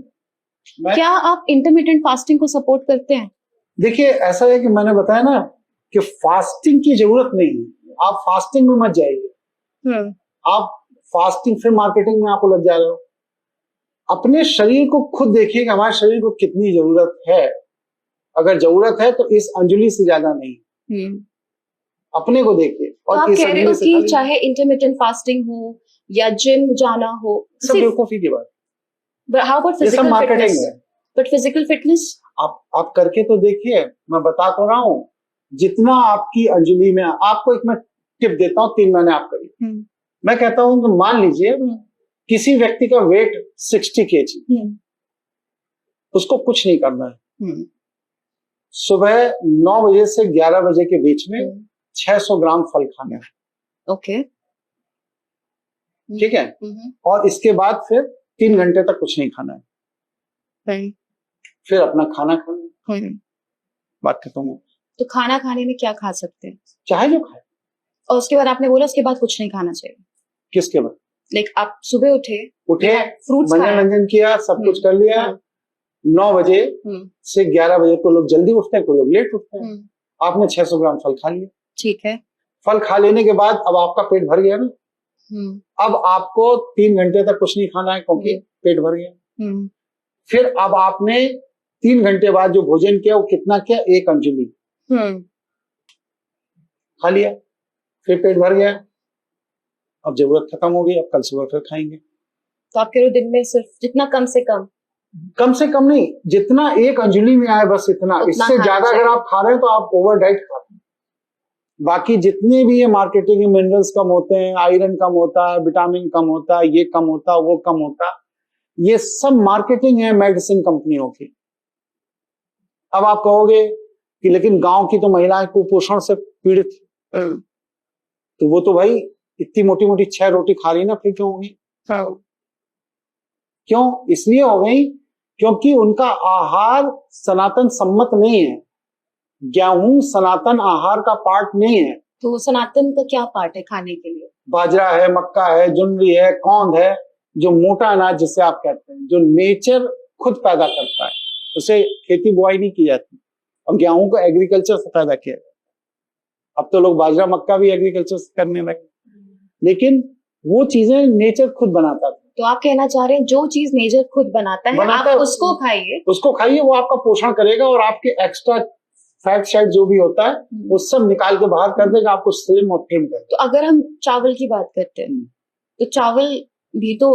मैं क्या आप इंटरमिटेंट फास्टिंग को सपोर्ट करते हैं? देखिए, ऐसा है कि मैंने बताया ना कि फास्टिंग की जरूरत नहीं है। आप फास्टिंग में मत जाइए। आप फास्टिंग फिर मार्केटिंग में आपको लग जा रहे हो। अपने शरीर को खुद देखिए कि हमारे शरीर को कितनी जरूरत है। अगर जरूरत है तो इस अंजलि से ज्यादा नहीं, अपने को देखिए। तो आप और इस कह रहे हो अंजलि से कि खाली चाहे इंटरमिटेंट फास्टिंग हो या जिम जाना हो, सब बेवकूफी की बात, हाउ अबाउट ये सब फिजिकल मार्केटिंग फिटनेस? है। बट फिजिकल फिटनेस आप करके तो देखिए। मैं बता तो रहा हूँ, जितना आपकी अंजलि में, आपको एक मैं टिप देता हूँ, 3 महीने आप करिए। मैं कहता हूँ कि मान लीजिए किसी व्यक्ति का वेट 60 kg, उसको कुछ नहीं करना है। सुबह 9 बजे से 11 बजे के बीच में 600 ग्राम फल खाने हैं, ओके, ठीक है? और इसके बाद फिर 3 घंटे तक कुछ नहीं खाना है, फिर अपना खाना खाना है। बात खत्म हो। तो खाना खाने में क्या खा सकते हैं? चाहे जो खाए। और उसके बाद आपने बोला उसके बाद कुछ नहीं खाना चाहिए। किसके बाद? लाइक आप सुबह उठे, फ्रूट्स खाए, मनोरंजन किया, सब कुछ कर लिया। 9 बजे से 11 बजे को लोग जल्दी उठते हैं, कोई लोग लेट उठते हैं। आपने 600 ग्राम फल खा लिया, ठीक है। फल खा लेने के बाद अब आपका पेट भर गया ना। अब आपको 3 घंटे तक कुछ नहीं खाना है क्योंकि पेट भर गया। फिर अब आपने 3 घंटे बाद जो भोजन किया वो कितना किया? 1 अंजलि खा लिया, फिर पेट भर गया। अब जरूरत खत्म हो गई, अब कल सुबह फिर खाएंगे। तो आप कह रहे हो दिन में सिर्फ जितना कम से कम नहीं, जितना 1 अंजलि में आए बस इतना। इससे ज्यादा अगर आप खा रहे हैं तो आप ओवर डाइट खा रहे हैं। बाकी जितने भी ये मार्केटिंग में मिनरल्स कम होते हैं, आयरन कम होता है, विटामिन कम होता है, ये कम होता है, वो कम होता, ये सब मार्केटिंग है मेडिसिन कंपनियों की। अब आप कहोगे कि लेकिन गांव की तो महिलाएं कुपोषण से पीड़ित, तो वो तो भाई इतनी मोटी मोटी 6 रोटी खा रही ना, फिर क्यों होगी? क्यों? इसलिए हो गई क्योंकि उनका आहार सनातन सम्मत नहीं है। गेहूं सनातन आहार का पार्ट नहीं है। तो सनातन का क्या पार्ट है खाने के लिए? बाजरा है, मक्का है, जुनरी है, कौंध है, जो मोटा अनाज जिसे आप कहते हैं, जो नेचर खुद पैदा करता है, उसे खेती बुआई नहीं की जाती। अब गेहूं को एग्रीकल्चर से पैदा किया जाता है। अब तो लोग बाजरा मक्का भी एग्रीकल्चर से करने लगे, लेकिन वो चीजें नेचर खुद बनाता था। तो आप कहना चाह रहे हैं जो चीज नेचर खुद बनाता है आप उसको खाइए, उसको खाइए, वो आपका पोषण करेगा और आपके एक्स्ट्रा फैट शायद जो भी होता है वो सब निकाल के बाहर कर देगा, आपको स्लिम और ट्रिम कर। तो अगर हम चावल की बात करते हैं तो चावल भी तो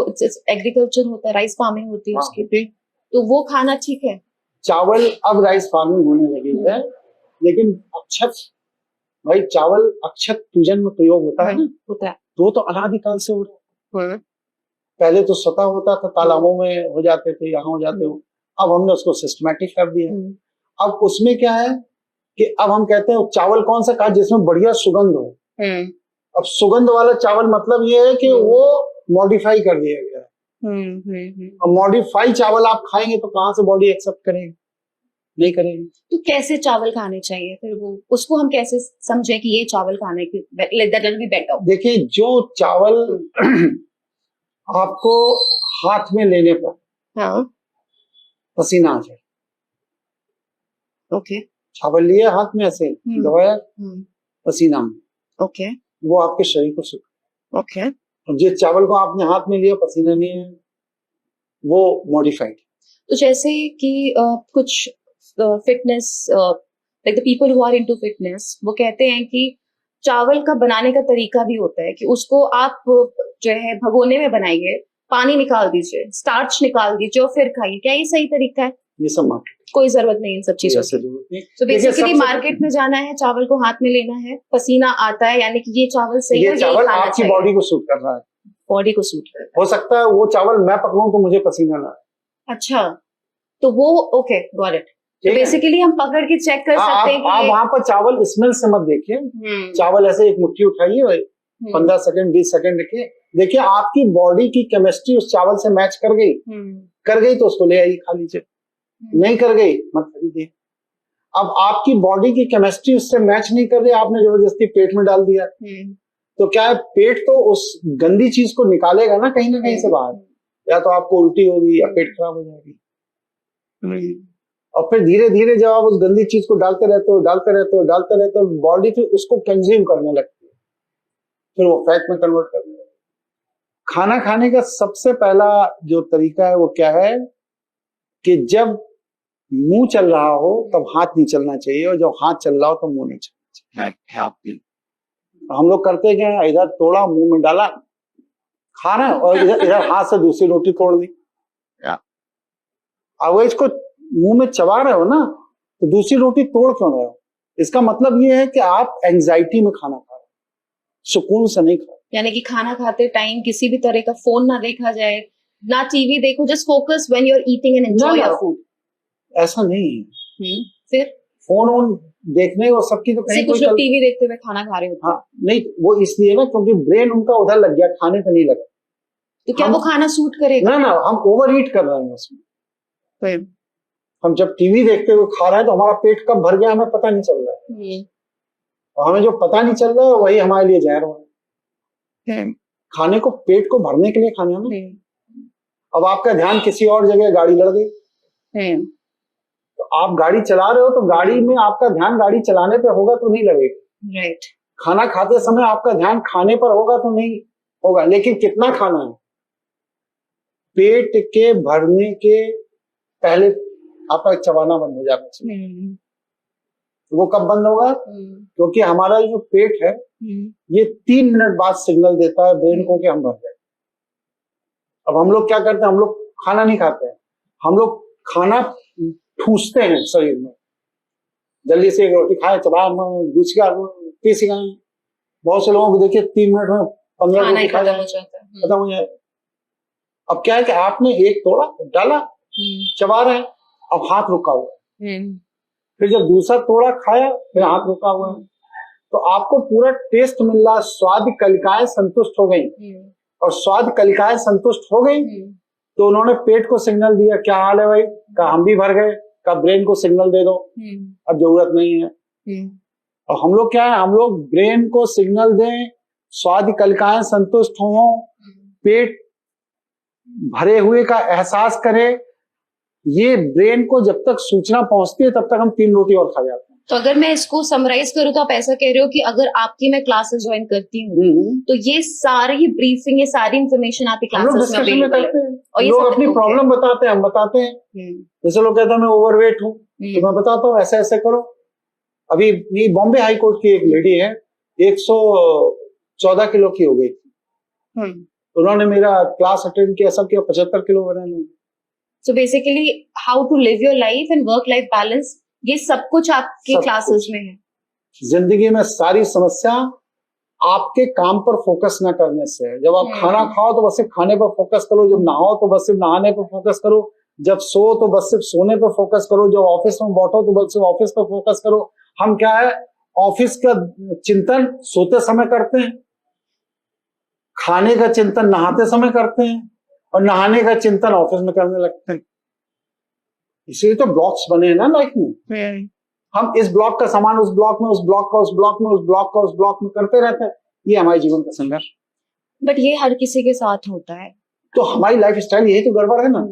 एग्रीकल्चर होता है, राइस फार्मिंग होती है उसकी, तो वो खाना ठीक है? चावल अब राइस फार्मिंग होने लगी है, लेकिन अक्षत, भाई चावल अक्षत पूजन में प्रयोग होता है ना, होता है, तो अनादिकाल से हो रहा है। पहले तो स्वतः होता था, तालाबों में हो जाते थे, यहाँ हो जाते हो। अब हमने उसको सिस्टमैटिक कर दिया। अब उसमें क्या है कि अब हम कहते हैं चावल कौन सा खाए जिसमें बढ़िया सुगंध हो। अब सुगंध वाला चावल मतलब ये है कि वो मॉडिफाई कर दिया गया है। अब मॉडिफाई चावल आप खाएंगे तो कहाँ से बॉडी एक्सेप्ट करेगी? नहीं करेगी। तो कैसे चावल खाने चाहिए फिर? वो उसको हम कैसे समझे कि ये चावल खाने की दैट विल बी बेटर? देखिए, जो चावल आपको हाथ में लेने पर पसीना आ जाए, ओके, चावल लिए हाथ में ऐसे दबाया, पसीना में, ओके, वो आपके शरीर को सुख। ओके, जिस चावल को आपने हाथ में लिया, पसीना नहीं है, वो मॉडिफाइड। तो जैसे कि कुछ fitness like the people who are into fitness, वो कहते हैं कि चावल का बनाने का तरीका भी होता है कि उसको आप जो है भगोने में बनाइए, पानी निकाल दीजिए, स्टार्च निकाल दीजिए और फिर खाइए। क्या ये सही तरीका है? ये सब मार्केट कोई जरूरत नहीं इन सब चीजों की। जरूरत नहीं। तो देखिए, बेसिकली सबसे- मार्केट में जाना है, चावल को हाथ में लेना है, पसीना आता है, यानी कि ये चावल सही है, ये यही चावल खाना आपकी चाहिए, बॉडी को सूट कर रहा है। बॉडी को सूट कर। हो सकता है वो चावल मैं पकड़ूं तो मुझे पसीना ना आए। अच्छा, तो वो ओके, गॉट इट। तो ठीक है? बेसिकली हम पकड़ के चेक कर हाँ, सकते हैं आप कि वहां पर चावल स्मेल से मत देखिए। चावल ऐसे एक मुट्ठी उठाइए, 15 सेकंड 20 सेकंड रखिए, देखिए आपकी बॉडी की केमिस्ट्री उस चावल से मैच कर गई तो उसको ले आइए, खा लीजिए। नहीं कर गई मत खरीदिए। अब आपकी बॉडी की केमिस्ट्री उससे मैच नहीं कर रही, आपने जबरदस्ती पेट में डाल दिया, तो क्या है, पेट तो उस गंदी चीज को निकालेगा ना कहीं से बाहर, या तो आपको उल्टी होगी या पेट खराब हो जाएगी। और फिर धीरे धीरे जब आप उस गंदी चीज को डालते रहते हो, बॉडी फिर उसको कंज्यूम करने लगती है, फिर वो फैट में कन्वर्ट करने लगती है। खाना खाने का सबसे पहला जो तरीका है वो क्या है कि जब मुंह चल रहा हो तब हाथ नहीं चलना चाहिए, और जब हाथ चल रहा हो तो मुंह नहीं चलना चाहिए। हम लोग करते क्या है, इधर तोड़ा मुंह में डाला, खा रहे हैं, और इधर हाथ से दूसरी रोटी तोड़ दी। अब इसको मुंह में चबा रहे हो ना, तो दूसरी रोटी तोड़ क्यों रहे हो? इसका मतलब ये है कि आप एंजाइटी में खाना खा रहे हो, सुकून से नहीं खा रहे। यानी कि खाना खाते टाइम किसी भी तरह का फोन ना देखा जाए, ना टीवी देखो, just focus when you are eating and enjoy your food. ऐसा नहीं है। फिर फोन ऑन देखने और सबकी तो कहीं कुछ लोग टीवी देखते हुए खाना खा रहे होते हैं। हाँ, नहीं, वो इसलिए ना क्योंकि ब्रेन उनका उधर लग गया, खाने पे नहीं लगा। तो क्या वो खाना सूट करेगा? ना, हम ओवर ईट कर रहे हैं उसमें। हम जब टीवी देखते हुए खा रहे हैं तो हमारा पेट कब भर गया हमें पता नहीं चल रहा है, और हमें जो पता नहीं चल रहा है वही हमारे लिए जहर है। खाने को पेट को भरने के लिए खाना ना। अब आपका ध्यान किसी और जगह, गाड़ी लड़ गई, तो आप गाड़ी चला रहे हो तो गाड़ी में आपका ध्यान गाड़ी चलाने पे होगा तो नहीं लगेगा। राइट। खाना खाते समय आपका ध्यान खाने पर होगा तो नहीं होगा, लेकिन कितना खाना है, पेट के भरने के पहले आपका चबाना बंद हो जाना। वो कब बंद होगा? क्योंकि हमारा जो पेट है ये 3 मिनट बाद सिग्नल देता है ब्रेन को कि हम भर गए। अब हम लोग क्या करते हैं, हम लोग खाना नहीं खाते हैं, हम लोग खाना ठूसते हैं शरीर में, जल्दी से एक रोटी खाए, चबा, दूसरी खाए। बहुत से लोगों को देखिए 3 मिनट में 15 रोटी खा जाए, खत्म हो जाए। अब क्या है कि आपने एक तोड़ा डाला, चबा रहे, अब हाथ रुका हुआ है, फिर जब दूसरा तोड़ा खाया फिर हाथ रुका हुआ है, तो आपको पूरा टेस्ट मिल रहा, स्वाद कलिकाएं संतुष्ट हो गई, और स्वाद कलिकाएं संतुष्ट हो गई तो उन्होंने पेट को सिग्नल दिया, क्या हाल है भाई, का हम भी भर गए, का ब्रेन को सिग्नल दे दो, अब जरूरत नहीं है। और हम लोग क्या है, हम लोग ब्रेन को सिग्नल दें, स्वाद कलिकाएं संतुष्ट हो, पेट भरे हुए का एहसास करें, ये ब्रेन को जब तक सूचना पहुंचती है तब तक हम 3 रोटी और खा जाते हैं। तो अगर मैं इसको समराइज करूं तो आप ऐसा कह रहे हो कि अगर आपकी मैं क्लासेस ज्वाइन करती हूँ तो ये सारी ब्रीफिंग, ये सारी इंफॉर्मेशन आपकी क्लासेस में अवेलेबल है, और ये लोग अपनी प्रॉब्लम बताते हैं, हम बताते हैं। जैसे लोग कहते हैं मैं ओवरवेट हूँ, तो मैं बताता हूँ ऐसे ऐसे करो। अभी ये बॉम्बे हाई कोर्ट की एक लेडी है, 114 किलो की हो गई, उन्होंने मेरा क्लास अटेंड किया, सब किया, 75 किलो बना। So basically how to live your life and work life balance, ये सब कुछ आपके क्लासेस में है। जिंदगी में सारी समस्या आपके काम पर फोकस ना करने से है। जब आप खाना खाओ तो बस सिर्फ खाने पर फोकस करो, जब नहाओ तो बस सिर्फ नहाने पर फोकस करो, जब सो तो बस सिर्फ सोने पर फोकस करो, जब ऑफिस में बैठो तो बस सिर्फ ऑफिस पर फोकस करो। हम क्या है, ऑफिस का चिंतन सोते समय करते हैं, खाने का चिंतन नहाते समय करते हैं, और नहाने का चिंतन ऑफिस में करने लगते हैं। इसीलिए तो ब्लॉक्स बने हैं ना लाइफ में। हम इस ब्लॉक का सामान उस ब्लॉक में, उस ब्लॉक का उस ब्लॉक में, उस ब्लॉक का उस ब्लॉक में करते रहते हैं। ये हमारे जीवन का संघर्ष। बट ये हर किसी के साथ होता है, तो हमारी लाइफ स्टाइल यही तो गड़बड़ है ना।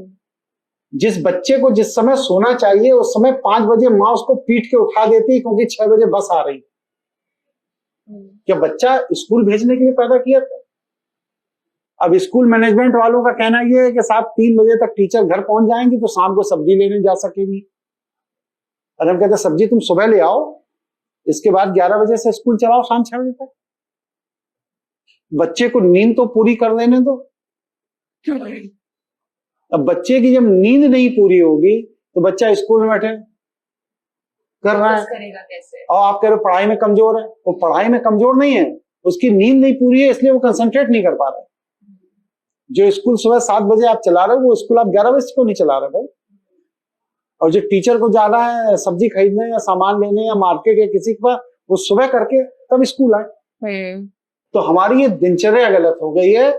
जिस बच्चे को जिस समय सोना चाहिए उस समय 5 बजे माँ उसको पीट के उठा देती क्योंकि 6 बजे बस आ रही। क्या बच्चा स्कूल भेजने के लिए पैदा किया था? अब स्कूल मैनेजमेंट वालों का कहना यह है कि साहब 3 बजे तक टीचर घर पहुंच जाएंगी तो शाम को सब्जी लेने जा सकेगी। और हम कहते सब्जी तुम सुबह ले आओ, इसके बाद 11 बजे से स्कूल चलाओ शाम 6 बजे तक। बच्चे को नींद तो पूरी कर लेने दो। अब बच्चे की जब नींद नहीं पूरी होगी तो बच्चा स्कूल में बैठे कर रहा है करेगा कैसे? और आप कह रहे हो पढ़ाई में कमजोर है, वो पढ़ाई में कमजोर नहीं है, उसकी नींद नहीं पूरी है इसलिए वो कंसंट्रेट नहीं कर पा रहा है। जो स्कूल सुबह 7 बजे आप चला रहे हो वो स्कूल आप 11 बजे क्यों नहीं चला रहे भाई? और जो टीचर को जाना है सब्जी खरीदने या सामान लेने या मार्केट या किसी के पास, वो सुबह करके तब स्कूल आए। तो हमारी ये दिनचर्या गलत हो गई है।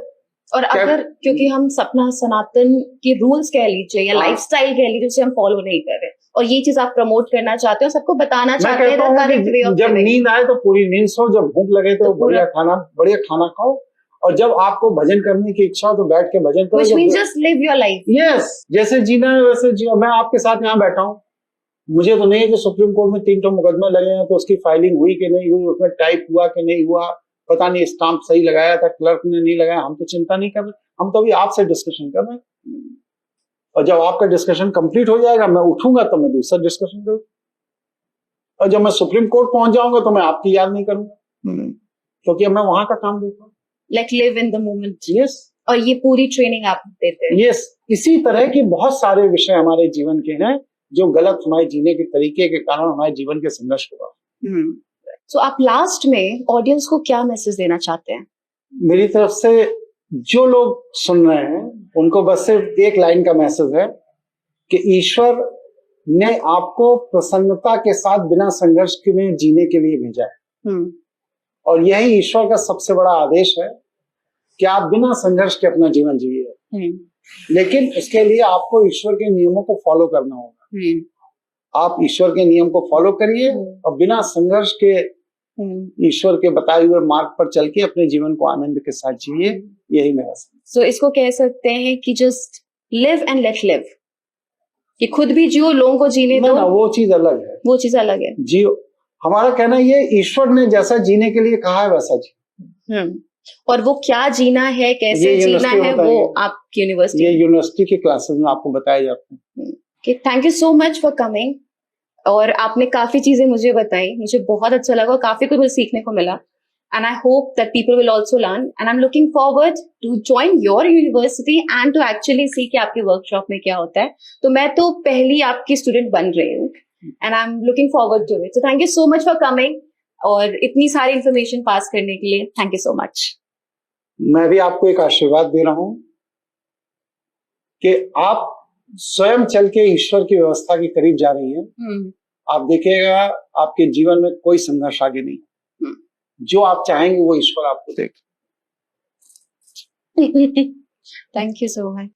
और अगर क्योंकि हम सपना सनातन के रूल्स कह लीजिए या हाँ। लाइफस्टाइल कह लीजिए उसे हम फॉलो नहीं कर रहे, और ये चीज आप प्रमोट करना चाहते हो, सबको बताना मैं चाहते हैं कहता हूँ करेक्ट वे कि ऑफ जब नींद आए तो पूरी नींद सो, जब भूख लगे तो बढ़िया खाना खाओ, और जब आपको भजन करने की इच्छा हो तो बैठ के भजन करो। Which means just live your life. Yes, जैसे जीना है वैसे जियो। मैं आपके साथ यहाँ बैठा हूँ, मुझे तो नहीं है कि सुप्रीम कोर्ट में 3 मुकदमे लगे हैं तो उसकी फाइलिंग हुई कि नहीं हुई, उसमें टाइप हुआ कि नहीं हुआ, पता नहीं स्टाम्प सही लगाया था क्लर्क ने नहीं लगाया, हम तो चिंता नहीं कर रहे, हम तो अभी आपसे डिस्कशन कर रहे हैं। और जब आपका डिस्कशन कंप्लीट हो जाएगा मैं उठूंगा तो मैं दूसरा डिस्कशन करूँ, और जब मैं सुप्रीम कोर्ट पहुंच जाऊंगा तो मैं आपकी याद नहीं करूंगा, क्योंकि अब मैं वहां का काम देखूंगा। Like live in the moment. Yes, और ये पूरी ट्रेनिंग आप देते हैं। यस, इसी तरह की बहुत सारे विषय हमारे जीवन के हैं जो गलत हमारे जीने के तरीके के कारण हमारे जीवन के संघर्ष हुआ। तो आप लास्ट में ऑडियंस को क्या मैसेज देना चाहते हैं? मेरी तरफ से जो लोग सुन रहे हैं उनको बस सिर्फ एक लाइन का मैसेज है कि ईश्वर ने आपको प्रसन्नता के साथ बिना संघर्ष के में जीने के लिए भेजा है, और यही ईश्वर का सबसे बड़ा आदेश है कि आप बिना संघर्ष के अपना जीवन जिए। लेकिन इसके लिए आपको ईश्वर के नियमों को फॉलो करना होगा। आप ईश्वर के नियम को फॉलो करिए और बिना संघर्ष के ईश्वर के बताए हुए मार्ग पर चल के अपने जीवन को आनंद के साथ जिए, यही मेरा सो इसको कह सकते हैं कि just live and let live, कि खुद भी जियो, लोगों को जीने दो। ना, वो चीज अलग है, वो चीज अलग है। जियो, हमारा कहना ये ईश्वर ने जैसा जीने के लिए कहा है वैसा जी। और वो क्या जीना है, कैसे जीना है, वो आपकी यूनिवर्सिटी, ये यूनिवर्सिटी के क्लासेस में आपको बताए जाते हैं। Thank you so much for coming, और आपने काफी चीजें मुझे बताई, मुझे बहुत अच्छा लगा और काफी कुछ सीखने को मिला। And I hope that people will also learn, and I'm looking forward to join your university and to actually see कि आपके workshop में क्या होता है। तो मैं तो पहली आपकी student बन रही हूँ, and I'm looking forward to it. So thank you so much for coming, और इतनी सारी information पास करने के लिए thank you so much. मैं भी आपको एक आशीर्वाद दे रहा हूँ कि आप स्वयं चल के ईश्वर की व्यवस्था के करीब जा रही हैं। आप देखिएगा आपके जीवन में कोई संघर्ष आगे नहीं, जो आप चाहेंगे वो ईश्वर आपको देगा। Thank you so much.